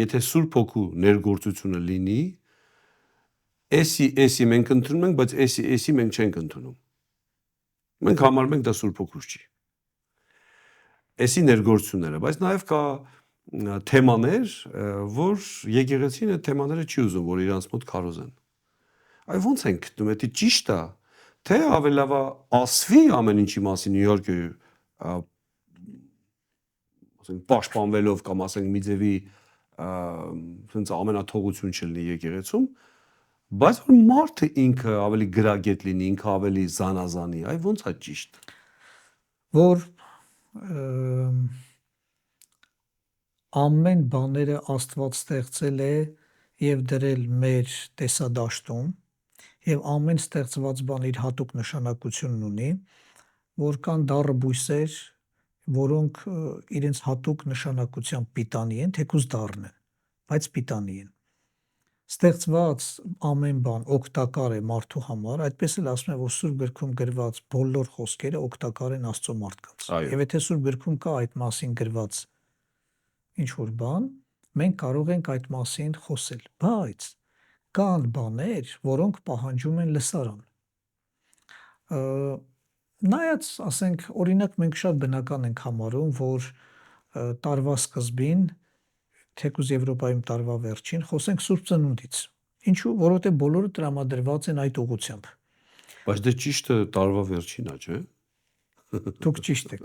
եթե Սուրբ Հոգու ներգործությունը լինի, էսի մենք ընդունում ենք, բայց էսի մենք չենք ընդունում։ Մենք համարում ենք դա Սուրբ Հոգուց չի։ Էսի ներգործությունները, բայց նաև կա թեմաներ, որ եկեղեցին այդ թեմաները չի ուզում, որ իրանց մոտ քարոզեն։ Այ ոնց ենք գտնում, դա ճիշտ է, թե ավելի լավ է ասվի ամեն ինչի մասին, իհարկե, ասենք պաշտպանվելով կամ ասենք մի ձևի ցենց ամենաթողություն չլինի եկեղեցում, բայց որ մարդը ինքը ավելի գրագետ լինի, ինքը ավելի զանազանի, այ ոնց է ճիշտ։ Որ ամեն բաները Աստված ստեղծել է եւ դրել մեր տեսադաշտում եւ ամեն ստեղծված բան իր հատուկ նշանակությունն ունի, որ կան դառը բույսեր, որոնք իրենց հատուկ նշանակությամբ պիտանի են, թեկուզ դառն են, բայց պիտանի են։ Ստեղծված ամեն բան օգտակար է մարդու համար, այդպես էլ ասում է, որ Սուրբ գրքում գրված բոլոր խոսքերը օգտակար են Աստծո մարդկանց։ Եվ եթե Սուրբ գրքում կա այդ մասին գրված ինչ որ բան, մենք կարող ենք այդ մասին խոսել, բայց կան բաներ, որոնք պահանջում են լսարան։ Նայած, ասենք, օրինակ մենք շատ բնական ենք համարում, որ տարվա սկզբին, թեկուզ Եվրոպայում տարվա վերջին, խոսենք Սուրբ Ծնունդից։ Ինչու՞, որովհետև բոլորը տրամադրված են այդ ուղղությամբ։ Բայց դե ճիշտը տարվա վերջին է, չէ՞։ Դուք ճիշտ եք։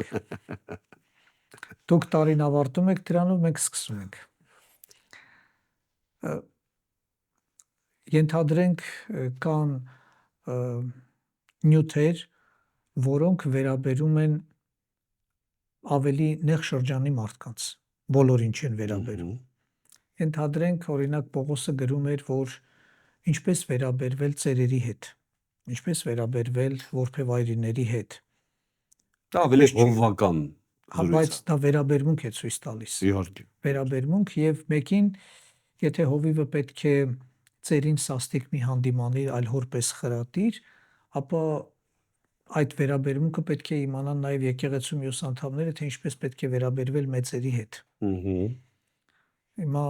Դուք տարին ավարտում եք դրանով, մենք սկսում ենք։ Ենթադրենք կան նյութեր, որոնք վերաբերում են ավելի նեղ շրջանի մարդկանց, բոլորին չեն վերաբերում։ Ենթադրենք, օրինակ Պողոսը գրում էր, որ ինչպես վերաբերվել ծերերի հետ, ինչպես վերաբերվել որբևայրիների հետ։ Դա ավելի հովվական Բայց դա վերաբերմունք է ցույց տալիս։ Իհարկե։ Վերաբերմունք եւ մեկին, եթե հովիվը պետք է ծերին սաստիկ մի հանդիմանիր, այլ հորպես խրատիր, ապա այդ վերաբերմունքը պետք է իմանան նաև եկեղեցու մյուս անդամները, թե ինչպես պետք է վերաբերվել մեծերի հետ։ Հիմա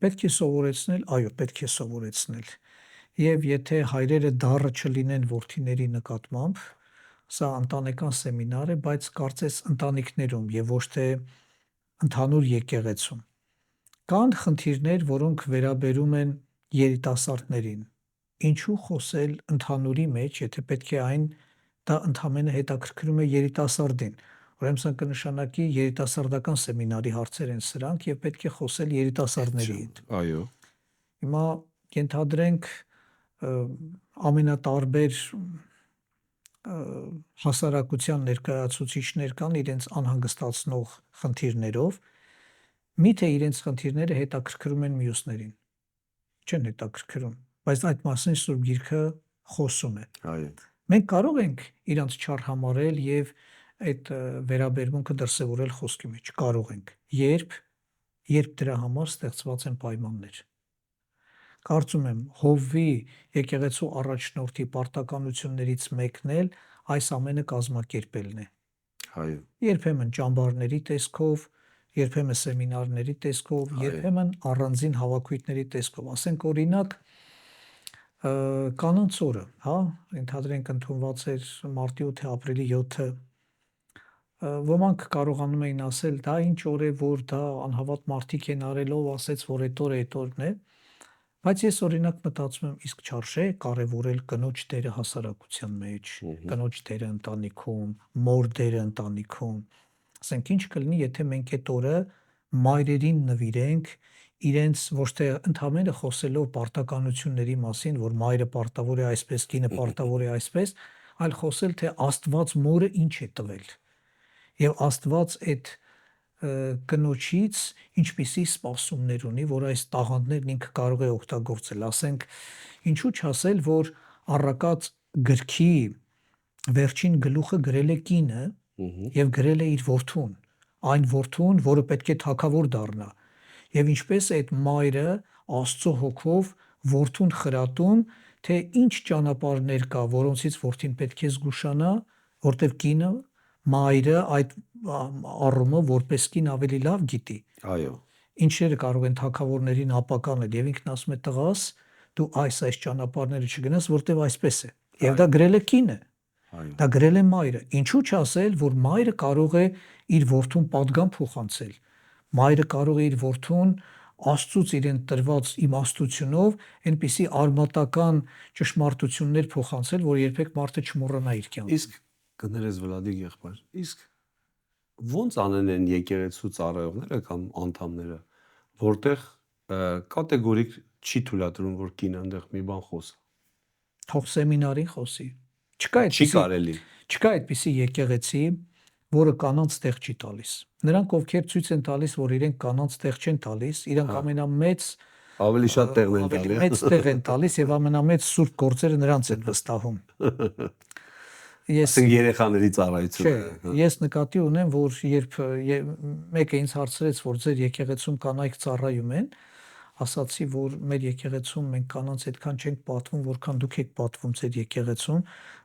պետք է սովորեցնել, այո, պետք է սովորեցնել։ Եվ եթե հայրերը դառը չլինեն որդիների նկատմամբ, սա ընտանեկան սեմինար է, բայց կարծես ընտանիքներում եւ ոչ թե ընդհանուր եկեղեցում կան խնդիրներ, որոնք վերաբերում են երիտասարդներին։ Ինչու խոսել ընդհանուրի մեջ, եթե պետք է այն դա ընդհանրապես հետաքրքրում է երիտասարդին։ Ուրեմն սա կնշանակի երիտասարդական սեմինարի հարցեր են սրանք եւ պետք է խոսել երիտասարդների հետ։ Այո։ Հիմա ենթադրենք ամենատարբեր հասարակության ներկայացուցիչներ կան իրենց անհանգստացնող խնդիրներով, միթե իրենց խնդիրները հետաքրքրում են մյուսներին։ Չեն հետաքրքրում, բայց այդ մասին Սուրբ Գիրքը խոսում է։ Այո։ Մենք կարող ենք իրանց չար համարել եւ այդ վերաբերմունքը դրսևորել խոսքի մեջ, կարող ենք, երբ դրա համար ստեղծված են պայմաններ։ Կարծում եմ Հովվի եկեղեցու առաջնորդի պարտականություններից մեկն էլ այս ամենը կազմակերպելն է։ Այո։ Երբեմն ճամբարների տեսքով, երբեմն սեմինարների տեսքով, երբեմն առանձին հավաքույթների տեսքով։ Ասենք օրինակ կանանց օրը, հա, ընդհանրենք ընդունված էր մարտի 8-ը, ապրիլի 7-ը, ոմանք կարողանում էին ասել, դա ինչ օր է, որ դա անհավատ մարդիկ են արելով, ասեց, որ այդ օրն է, բայց ես օրինակ մտածում եմ, իսկ չարժե կարևորել կնոջ դերը հասարակության մեջ, կնոջ դերը ընտանիքում, մոր դերը ընտանիքում, ասենք ինչ կլինի, եթե մենք այդ օրը մայրերին նվիրենք, իրենց ոչ թե ընդհանրապես խոսելով պարտականությունների մասին, որ մայրը պարտավոր է այսպես, կինը պարտավոր է այսպես, այլ խոսել, թե Աստված մորը ինչ է տվել։ Եվ Աստված այդ կնոջից ինչպիսի սպասումներ ունի, որ այս տաղանդներն ինքը կարող է օգտագործել, ասենք, ինչու չասել, որ առակած գրքի վերջին գլուխը գրել է կինը եւ գրել է իր որդուն, այն որդուն, որը պետք է թագավոր դառնա, եւ ինչպես է այդ մայրը Աստծո հոգով որդուն խրատում, թե ինչ ճանապարհներ կա, որոնցից որդին պետք է զգուշանա, որտեվ կինը մայրը այդ առումով որպես կին ավելի լավ գիտի։ Այո։ Ինչերը կարող են թագավորներին ապականել եւ ինքն ասում է տղաս, դու այս ճանապարհները չգնաս, որտեվ այսպես է։ Եվ դա գրել է կինը։ Դա գրել է մայրը։ Ինչու չասել, որ մայրը կարող է իր որդուն պատգամ փոխանցել։ Մայրը կարող է իր որդուն Աստծուց իրեն տրված իմաստությունով այնպիսի արմատական ճշմարտություններ փոխանցել, որ երբեք մարդը չմոռանա իր կյանքում։ Իսկ կներես Վլադիկ եղբայր, իսկ ո՞նց անեն են եկեղեցու ծառայողները կամ անդամները, որտեղ կատեգորիկ չի թույլատրում, որ կինը այնտեղ մի բան խոսի։ Թող սեմինարին խոսի։ Չկա Չի կարելի։ այդպիսի եկեղեցի, որը կանանց տեղ չի տալիս։ Նրանք, ովքեր ցույց են տալիս, որ իրենք կանանց տեղ չեն տալիս, իրանք ամենամեծ ավելի շատ տեղն են տալի։ մեծ տեղ են տալիս եւ ամենամեծ սուրբ գործերը նրանց են վստահում։ Ասենք երեխաների ծառայությունը։ Չէ, ես նկատի ունեմ, որ երբ մեկը ինձ հարցրեց, որ ձեր եկեղեցում կանայք ծառայում են, ասացի, որ մեր եկեղեցում մենք կանանց այդքան չենք պատվում, որքան դուք եք պատվում ձեր եկեղեցում,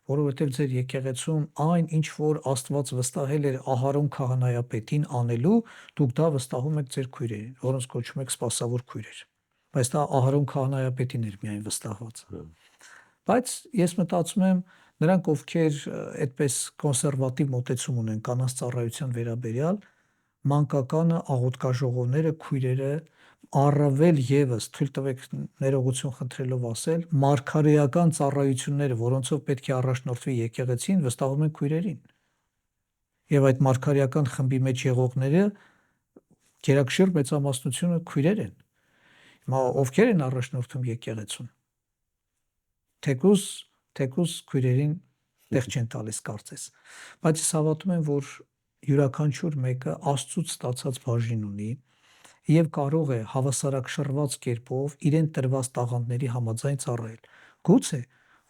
որովհետև ձեր եկեղեցում այն, ինչ որ Աստված վստահել էր Ահարոն քահանայապետին անելու, դուք դա վստահում եք ձեր քույրերին, որոնց կոչում եք սպասավոր քույրեր։ Բայց դա Ահարոն քահանայապետին էր միայն վստահված։ Բայց ես մտածում եմ, նրանք, ովքեր այդպես կոնսերվատիվ մոտեցում ունեն կանանց ծառայության վերաբերյալ, մանկականը, աղոթքաժողովները, քույրերը առավել եւս թույլ տվեք ներողություն խնդրելով ասել, մարգարեական ծառայությունները, որոնցով պետք է առաջնորդվի եկեղեցին, վստահում են քույրերին։ Եվ այդ մարգարեական խմբի մեջ եղողները գերակշիռ մեծամասնությունը քույրեր են։ Հիմա ովքեր են առաջնորդում եկեղեցուն։ Թեկուզ քույրերին տեղ չեն տալիս կարծես։ Բայց ես հավատում եմ, որ յուրաքանչյուր մեկը Աստծուց ստացած բաժին ունի եւ կարող է հավասարակշռված կերպով իրեն տրված տաղանդների համաձայն ծառայել։ Գուցե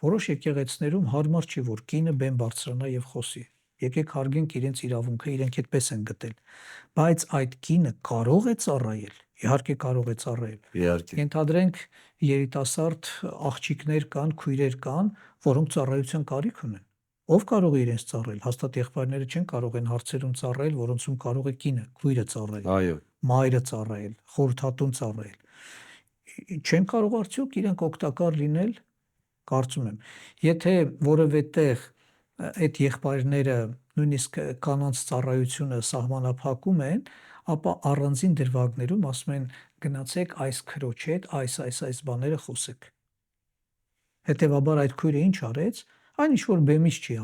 որոշ եկեղեցիներում հարմար չի, որ կինը բեմ բարձրանա եւ խոսի։ Եկեք հարգենք իրենց իրավունքը, իրենք այդպես են գտել։ Բայց այդ կինը կարող է ծառայել։ Իհարկե կարող է ծառայել։ Իհարկե։ Ենթադրենք երիտասարդ աղջիկներ կան, քույրեր կան, որոնք ծառայության կարիք ունեն։ Ով կարող է իրենց ծառայել։ Հաստատ եղբայրները չեն կարող են հարցերում ծառայել, որոնցում կարող է կինը, քույրը ծառայել։ Այո։ Մայրը ծառայել, խորհրդատուն ծառայել։ Չեն կարող արդյոք իրենք օգտակար լինել, կարծում եմ։ Եթե որևէ տեղ այդ եղբայրները նույնիսկ կանանց ծառայությունը սահմանափակում են, ապա առանձին դրվագներում ասում են գնացեք այս քրոջ հետ այս բաները խոսեք։ Հետևաբար այդ քույրը ինչ արեց, այն ինչ որ բեմից չի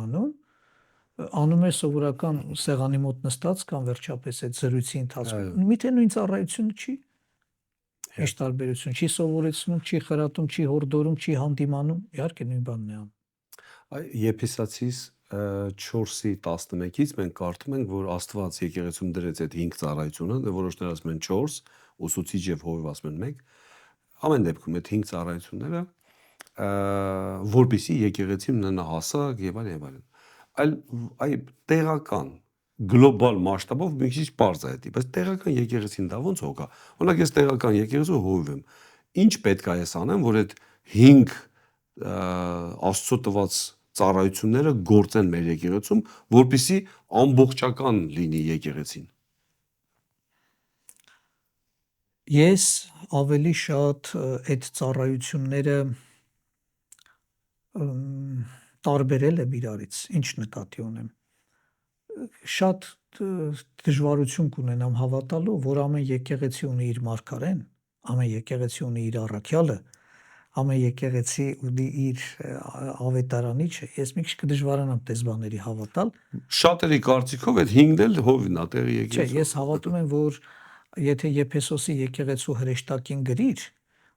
անում է սովորական սեղանի մոտ նստած կամ վերջապես այդ զրույցի ընթացքում։ Միթե նույն ծառայությունը չի։ Ինչ տարբերություն, չի սովորեցնում, չի խրատում, չի հորդորում, չի հանդիմանում, իհարկե նույն բանն է անում։ Եփեսացիս 4:11-ից մենք կարդում ենք, որ Աստված եկեղեցում դրեց այդ 5 ծառայությունը, որոշներ ասում են 4, ուսուցիչ եւ հովիվ ասում են 1։ Ամեն դեպքում այդ 5 ծառայությունները որպիսի եկեղեցին ունենա հասակ եւ այլն։ Այլ տեղական գլոբալ մասշտաբով մի քիչ པարզ է դա, բայց տեղական եկեղեցին դա ոնց հոգա։ Օրինակ ես տեղական եկեղեցու հովիվ եմ։ Ինչ պետք է ես անեմ, որ այդ 5 Աստծո տված ծառայությունները գործեն մեր եկեղեցում, որպիսի ամբողջական լինի եկեղեցին։ Ես ավելի շատ այդ ծառայությունները տարբերել եմ իրարից, ինչ նկատի ունեմ։ Շատ դժվարություն կունենամ հավատալու, որ ամեն եկեղեցի ունի իր մարգարեն, ամեն եկեղեցի ունի իր առաքյալը, ամեն եկեղեցի ունի իր ավետարանիչը։ Ես մի քիչ կդժվարանամ տեսբանների հավատալ։ Շատերի կարծիքով այդ 5-ն էլ հովն է տեղի Չէ, եկեղեցու։ ես հավատում եմ, որ եթե Եփեսոսի եկեղեցու հրեշտակին գրիր,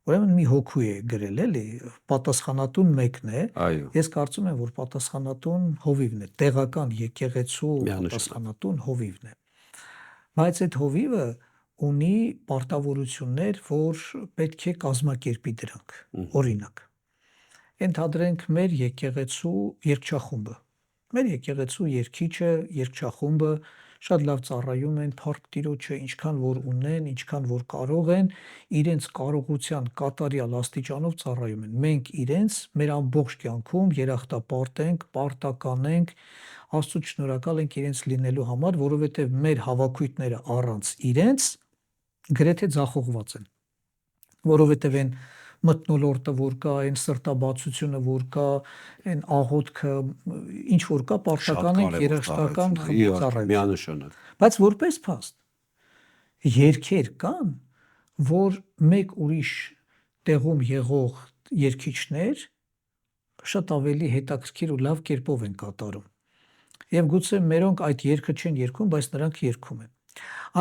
ուրեմն մի հոգու է գրել, էլի, պատասխանատուն մեկն է։ Այո։ Ես կարծում եմ, որ պատասխանատուն հովիվն է, տեղական եկեղեցու Միանշանակ։ պատասխանատուն հովիվն է։ Բայց այդ հովիվը ունի պարտավորություններ, որ պետք է կազմակերպի դրանք։ Օրինակ, ենթադրենք մեր եկեղեցու երգչախումբը, մեր եկեղեցու երգիչը, երգչախումբը շատ լավ ծառայում են Փառք Տիրոջը, ինչքան որ ունեն, ինչքան որ կարող են, իրենց կարողության կատարյալ աստիճանով ծառայում են։ Մենք իրենց մեր ամբողջ կյանքում երախտապարտ ենք, պարտական ենք, Աստծուց շնորհակալ ենք իրենց լինելու համար, որովհետև մեր հավաքույթները առանց իրենց գրեթե ձախողված են, որովհետև այն մթնոլորտը, որ կա, այն սրտաբացությունը, որ կա, այն աղոթքը, ինչ որ կա, պարտական ենք երաշտական ծառայություն։ Միանշանակ։ Բայց որպես փաստ երգեր կան, որ մեկ ուրիշ տեղում եղող երգիչներ շատ ավելի հետաքրքիր ու լավ կերպով են կատարում։ Եվ գուցե մերոնք այդ երգը չեն երգում, բայց նրանք երգում են։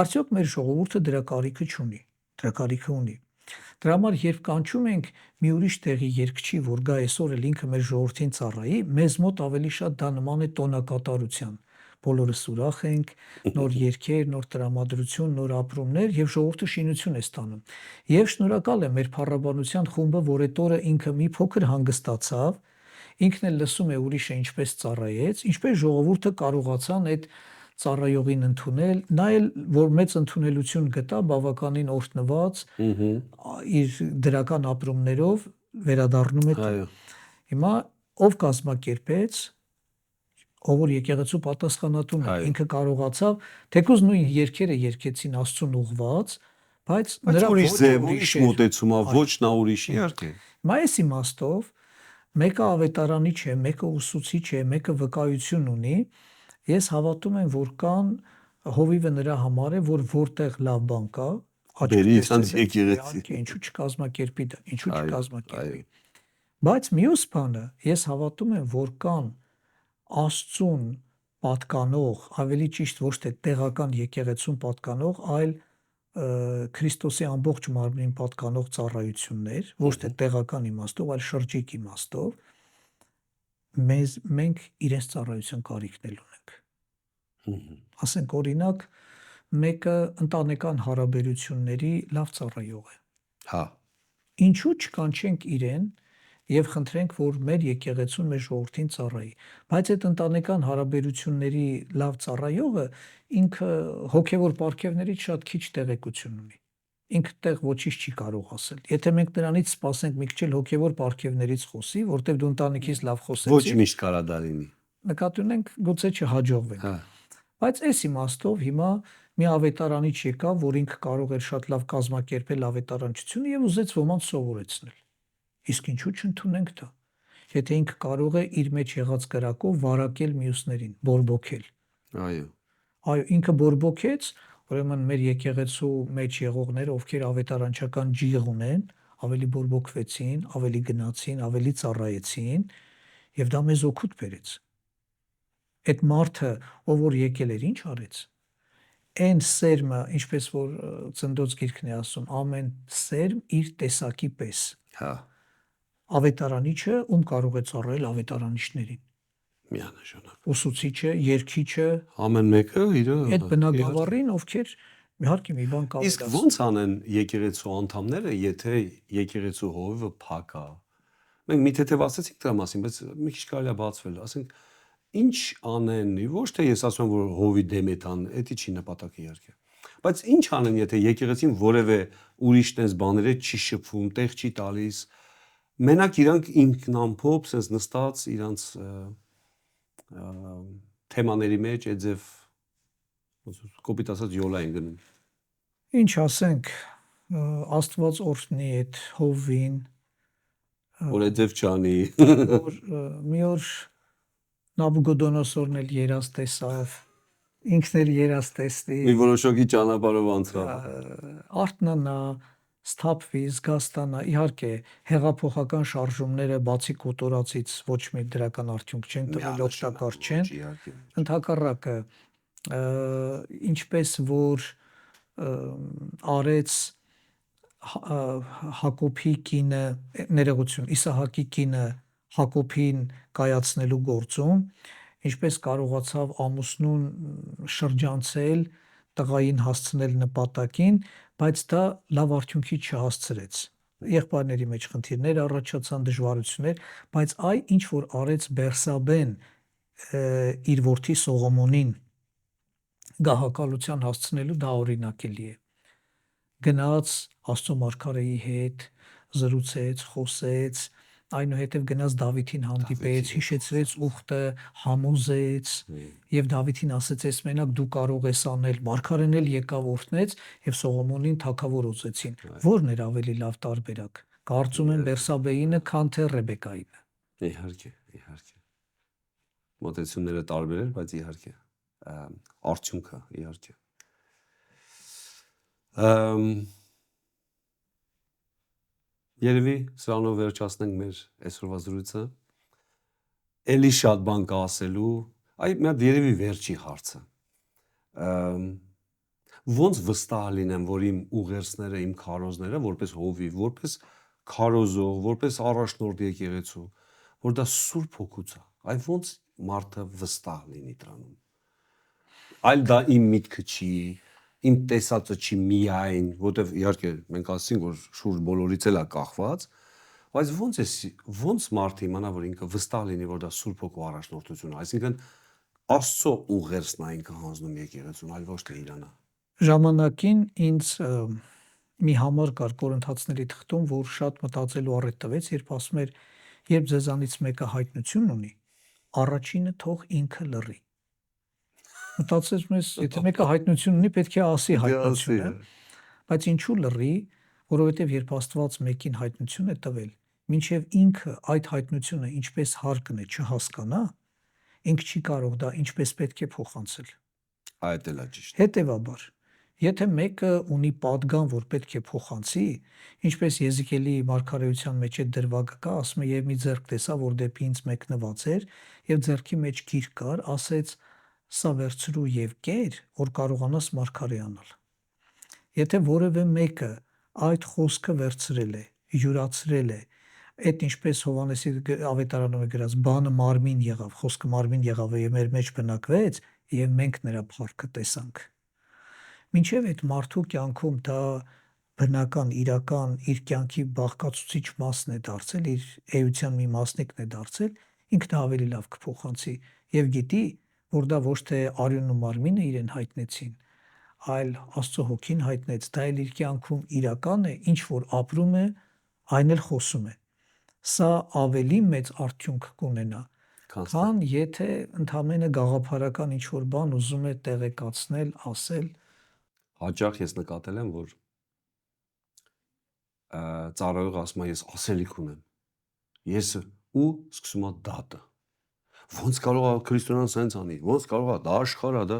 Արդյոք մեր ժողովուրդը դրա կարիքը չունի, դրա կարիքը ունի։ Դրա համար երբ կանչում ենք մի ուրիշ տեղի երգչի, որ գա այսօր էլ ինքը մեր ժողովրդին ծառայի, մեզ մոտ ավելի շատ դա նման է տոնակատարության։ Բոլորս ուրախ ենք, նոր երգեր, նոր տրամադրություն, նոր ապրումներ եւ ժողովուրդը շինություն է ստանում։ Եվ շնորհակալ եմ մեր փառաբանության խումբը, որ այդ օրը ինքը մի փոքր հանգստացավ, ինքն էլ լսում է ուրիշը ինչպես ծառայեց, ինչպես ժողովուրդը կարողացան այդ ծառայողին ընդունել, նա էլ որ մեծ ընդունելություն գտա, բավականին օրհնված, իր դրական ապրումներով վերադառնում է տուն։ Հիմա ով կազմակերպեց, ով որ եկեղեցու պատասխանատուն է, ինքը կարողացավ, թեկուզ նույն երգերը երգեցին Աստծուն ուղված, բայց նրա ուրիշ ոճը ձև, ուրիշ մոտեցումա, ոչ նա ուրիշ իհարկե։ Հիմա այս իմաստով մեկը ավետարանիչ է, մեկը ուսուցիչ է, մեկը վկայություն ունի, ես հավատում եմ, որ կան հովիվը նրա համար է, որ որտեղ լավ բան կա, ինչու չկազմակերպի դա, ինչու չկազմակերպի։ Բայց մյուս բանը, ես հավատում եմ, որ կան Աստծուն պատկանող, ավելի ճիշտ ոչ թե տեղական եկեղեցուն պատկանող, այլ Քրիստոսի ամբողջ մարմնին պատկանող ծառայություններ, ոչ թե տեղական իմաստով, այլ շրջիկ իմաստով, մենք իրենց ծառայության կարիքն էլ ունենք։ Ասենք օրինակ, մեկը ընտանեկան հարաբերությունների լավ ծառայող է։ Հա։ Ինչու չկանչենք իրեն եւ խնդրենք, որ մեր եկեղեցուն մեր ժողովրդին ծառայի։ Բայց այդ ընտանեկան հարաբերությունների լավ ծառայողը ինքը հոգևոր պարգևներից շատ քիչ տեղեկություն ունի։ Ինքը տեղ ոչինչ չի կարող ասել։ Եթե մենք նրանից սպասենք մի քիչ էլ հոգևոր պարգևներից խոսի, որտեղ դու ընտանիքից լավ խոսեցիր, ոչ միշտ կարա դա լինի։ Նկատի ունենք, գուցե չհաջողվենք։ Բայց այս իմաստով հիմա մի ավետարանիչ եկավ, որ ինքը կարող էր շատ լավ կազմակերպել ավետարանչությունը եւ ուզեց ոմանց սովորեցնել։ Իսկ ինչու չընդունենք դա։ Եթե ինքը կարող է իր մեջ եղած կրակով վարակել մյուսներին, բորբոքել։ Այո։ Այո, ինքը բորբոքեց, ուրեմն մեր եկեղեցու մեջ եղողները, ովքեր ավետարանչական ջիղ ունեն, ավելի բորբոքվեցին, ավելի գնացին, ավելի ծառայեցին եւ դա մեզ օգուտ բերեց։ Այդ մարդը, ով որ եկել էր, ինչ արեց։ Այն սերմը, ինչպես որ Ծննդոց գիրքն է ասում, ամեն սերմ իր տեսակի պես։ Հա։ Ավետարանիչը ում կարող է ծառայել ավետարանիչներին։ Միանշանակ։ Ուսուցիչը, երգիչը, ամեն մեկը իր այդ բնակավարին, ովքեր իհարկե մի բան կարող։ Իսկ ո՞նց անեն եկեղեցու անդամները, եթե եկեղեցու հովիվը փակ է։ Մենք մի թեթև ասացինք դրա մասին, բայց մի քիչ կարելի է բացվել, ասենք ինչ անեն, ոչ թե ես ասում եմ, որ հովի դեմ է տան, դա չի նպատակը իհարկե։ Բայց ինչ անեն, եթե եկեղեցին որևէ ուրիշ տես բաները չի շփվում, տեղ չի տալիս, մենակ իրանք ինքնամփոփ, sense նստած իրանք թեմաների մեջ այդ ձև կոպիտ ասած յոլա են գնում։ Ինչ ասենք, Աստված օրհնի այդ հովին, որ այդև չանի։ որ մի օր Նաբուգոդոնոսորն էլ երազ տեսավ, ինքն էլ երազ տեսնի, Մի որոշակի ճանապարհով անցավ։ արթնանա, սթափվի, զգաստանա, իհարկե հեղափոխական շարժումները բացի կոտորածից ոչ մի դրական արդյունք չեն տվել, օգտակար չեն, Իհարկե։ ընդհակառակը ինչպես որ արեց Հակոբի կինը, ներողություն, Իսահակի կինը Հակոբին կայացնելու գործում, ինչպես կարողացավ ամուսնուն շրջանցել, տղային հասցնել նպատակին, բայց դա լավ արդյունքի չհասցրեց։ Եղբայրների մեջ խնդիրներ առաջացան, դժվարություններ, բայց ինչ որ արեց Բերսաբեն իր որդի Սողոմոնին գահակալության հասցնելու, դա օրինակելի է։ Գնաց Աստծո մարգարեի հետ, զրուցեց, խոսեց, այնուհետև գնաց Դավիթին հանդիպեց, հիշեցրեց ուխտը, համոզեց եւ Դավիթին ասեց, «Ես մենակ դու կարող ես անել»։ Մարգարեն էլ եկավ օրհնեց եւ Սողոմոնին թագավոր ուզեցին։ Ո՞րն էր ավելի լավ տարբերակ։ Կարծում եմ Բերսաբեինը, քան թե Ռեբեկայինը։ Իհարկե, իհարկե։ Մոտեցումները տարբեր էր, բայց իհարկե արդյունքը իհարկե։ Երևի սրանով վերջացնենք մեր այսօրվա զրույցը։ Էլի շատ բան կա ասելու, մի հատ երևի վերջի հարցը։ Ոնց վստահ լինեմ, որ իմ ուղերձները, իմ քարոզները, որպես հովիվ, որպես քարոզող, որպես առաջնորդ եկեղեցու, որ դա Սուրբ Հոգուց է։ Այ ոնց մարդը վստահ լինի դրանում։ Այլ դա իմ միտքը չի, իմ տեսածը չի միայն, որտեվ իհարկե մենք ասենք, որ շուրջ բոլորից էլ է կախված, բայց ոնց մարդը իմանա, որ ինքը վստահ լինի, որ դա Սուրբ Հոգու առաջնորդություն է, այսինքն Աստծո ուղերձն է ինքը հանձնում եկեղեցուն, այլ ոչ թե իրանա։ Ժամանակին ինձ մի համար կար Կորինթացիների թղթում, որ շատ մտածելու առիթ տվեց, երբ ասում էր, երբ ձեզանից մեկը հայտնություն ունի, առաջինը թող ինքը լռի։ Մտածեցի ես, եթե մեկը հայտնություն ունի, պետք է ասի հայտնությունը, բայց ինչու լռի, որովհետև երբ Աստված մեկին հայտնություն է տվել, մինչև ինքը այդ հայտնությունը ինչպես հարկն է չհասկանա, ինքը չի կարող դա ինչպես պետք է փոխանցել։ Այդ էլ է ճիշտ։ Հետևաբար, եթե մեկը ունի պատգամ, որ պետք է փոխանցի, ինչպես Եզեկիելի մարգարեության մեջ է դրվագը կա, ասում է, եւ մի ձեռք տեսա, որ դեպի ինձ մեկնված էր, եւ ձեռքի մեջ գիրք կար, ասեց, սա վերցրու եւ կեր, որ կարողանաս մարգարե անալ։ Եթե որևէ մեկը այդ խոսքը վերցրել է, յուրացրել է, այդ ինչպես Հովհաննեսի ավետարանում է գրած, բանը մարմին եղավ, խոսքը մարմին եղավ եւ մեր մեջ բնակվեց, եւ մենք նրա փառքը տեսանք։ Մինչև այդ մարդու կյանքում դա բնական, իրական, իր կյանքի բաղկացուցիչ մասն է դարձել, իր էության մի մասնիկն է դարձել, ինքն ավելի լավ կփոխանցի եւ գիտի, որ դա ոչ թե արյունն ու մարմինը իրեն հայտնեցին, այլ Աստծո Հոգին հայտնեց, դա էլ իր կյանքում իրական է, ինչ որ ապրում է, այն էլ խոսում է։ Սա ավելի մեծ արդյունք կունենա, քան եթե ընդամենը գաղափարական ինչ որ բան ուզում է տեղեկացնել, ասել։ Հաճախ ես նկատել եմ, որ ծառայողը ասում է, ես ասելիք ունեմ։ Ես ու սկսում է դատը։ Ոնց կարող է քրիստոնյան սենց անի, ոնց կարող է, դա աշխարհ է, դա,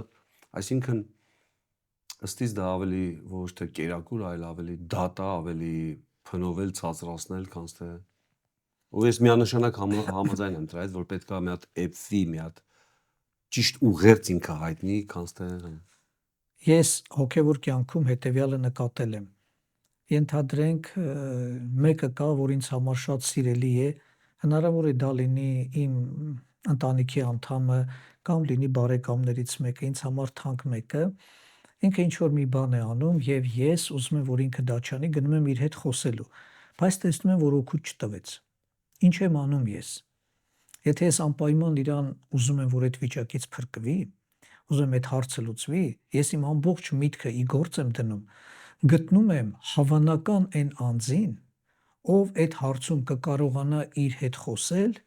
այսինքն ըստիս դա ավելի ոչ թե կերակուր, այլ ավելի դատա, ավելի փնովել, ցածրացնել, քան թե ու ես միանշանակ համաձայն եմ դրա հետ, որ պետք է մի հատ էփվի, մի հատ ճիշտ ուղերձ ինքը հայտնի, քան թե Ես հոգևոր կյանքում հետևյալը նկատել եմ։ Ենթադրենք մեկը կա, որ ինձ համար շատ սիրելի է, հնարավոր է դա լինի իմ ընտանիքի անդամը կամ լինի բարեկամներից մեկը, ինձ համար թանկ մեկը, ինքը ինչ որ մի բան է անում եւ ես ուզում եմ, որ ինքը դա չանի, գնում եմ իր հետ խոսելու, բայց տեսնում եմ, որ օգուտ չտվեց։ Ինչ եմ անում ես։ Եթե ես անպայման իրան ուզում եմ, որ այդ վիճակից փրկվի, ուզում եմ այդ հարցը լուծվի, ես իմ ամբողջ միտքը ի գործ եմ դնում, գտնում եմ հավանական այն անձին, ով այդ հարցում կկարողանա իր հետ խոսել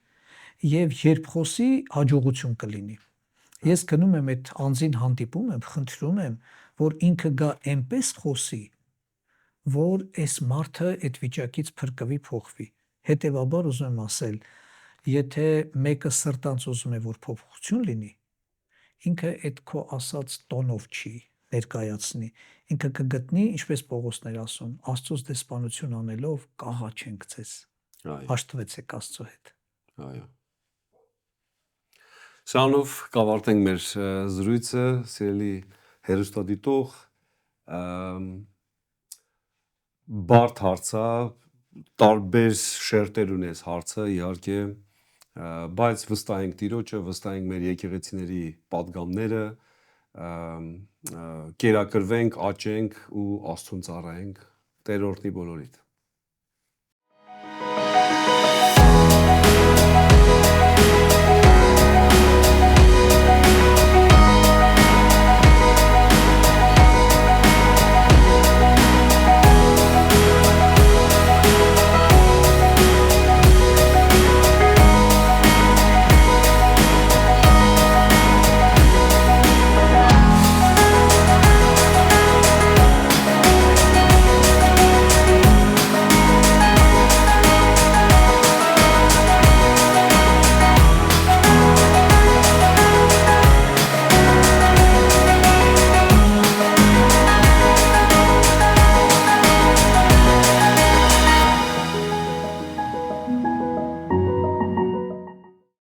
եւ երբ խոսի, հաջողություն կլինի։ Ես գնում եմ այդ անձին հանդիպում եմ, խնդրում եմ, որ ինքը գա այնպես խոսի, որ այս մարդը այդ վիճակից փրկվի, փոխվի։ Հետևաբար ուզում եմ ասել, եթե մեկը սրտանց ուզում է, որ փոփոխություն լինի, ինքը այդ քո ասած տոնով չի ներկայացնի, ինքը կգտնի, ինչպես Պողոսն էր ասում, Աստծոս դեսպանություն անելով կաղաչենք ձեզ, Այո, հաշտվեցեք Աստծո հետ։ այո։ Սրանով կավարտենք մեր զրույցը, սիրելի հերոստատիտող, բարդ հարցա, տարբեր շերտեր ունես հարցը, իհարկե, բայց վստահ ենք Տիրոջը, վստահ ենք մեր եկեղեցիների պատգամները, կերակրվենք, աճենք ու Աստծուն ծառայենք, Տեր օրհնի բոլորիդ։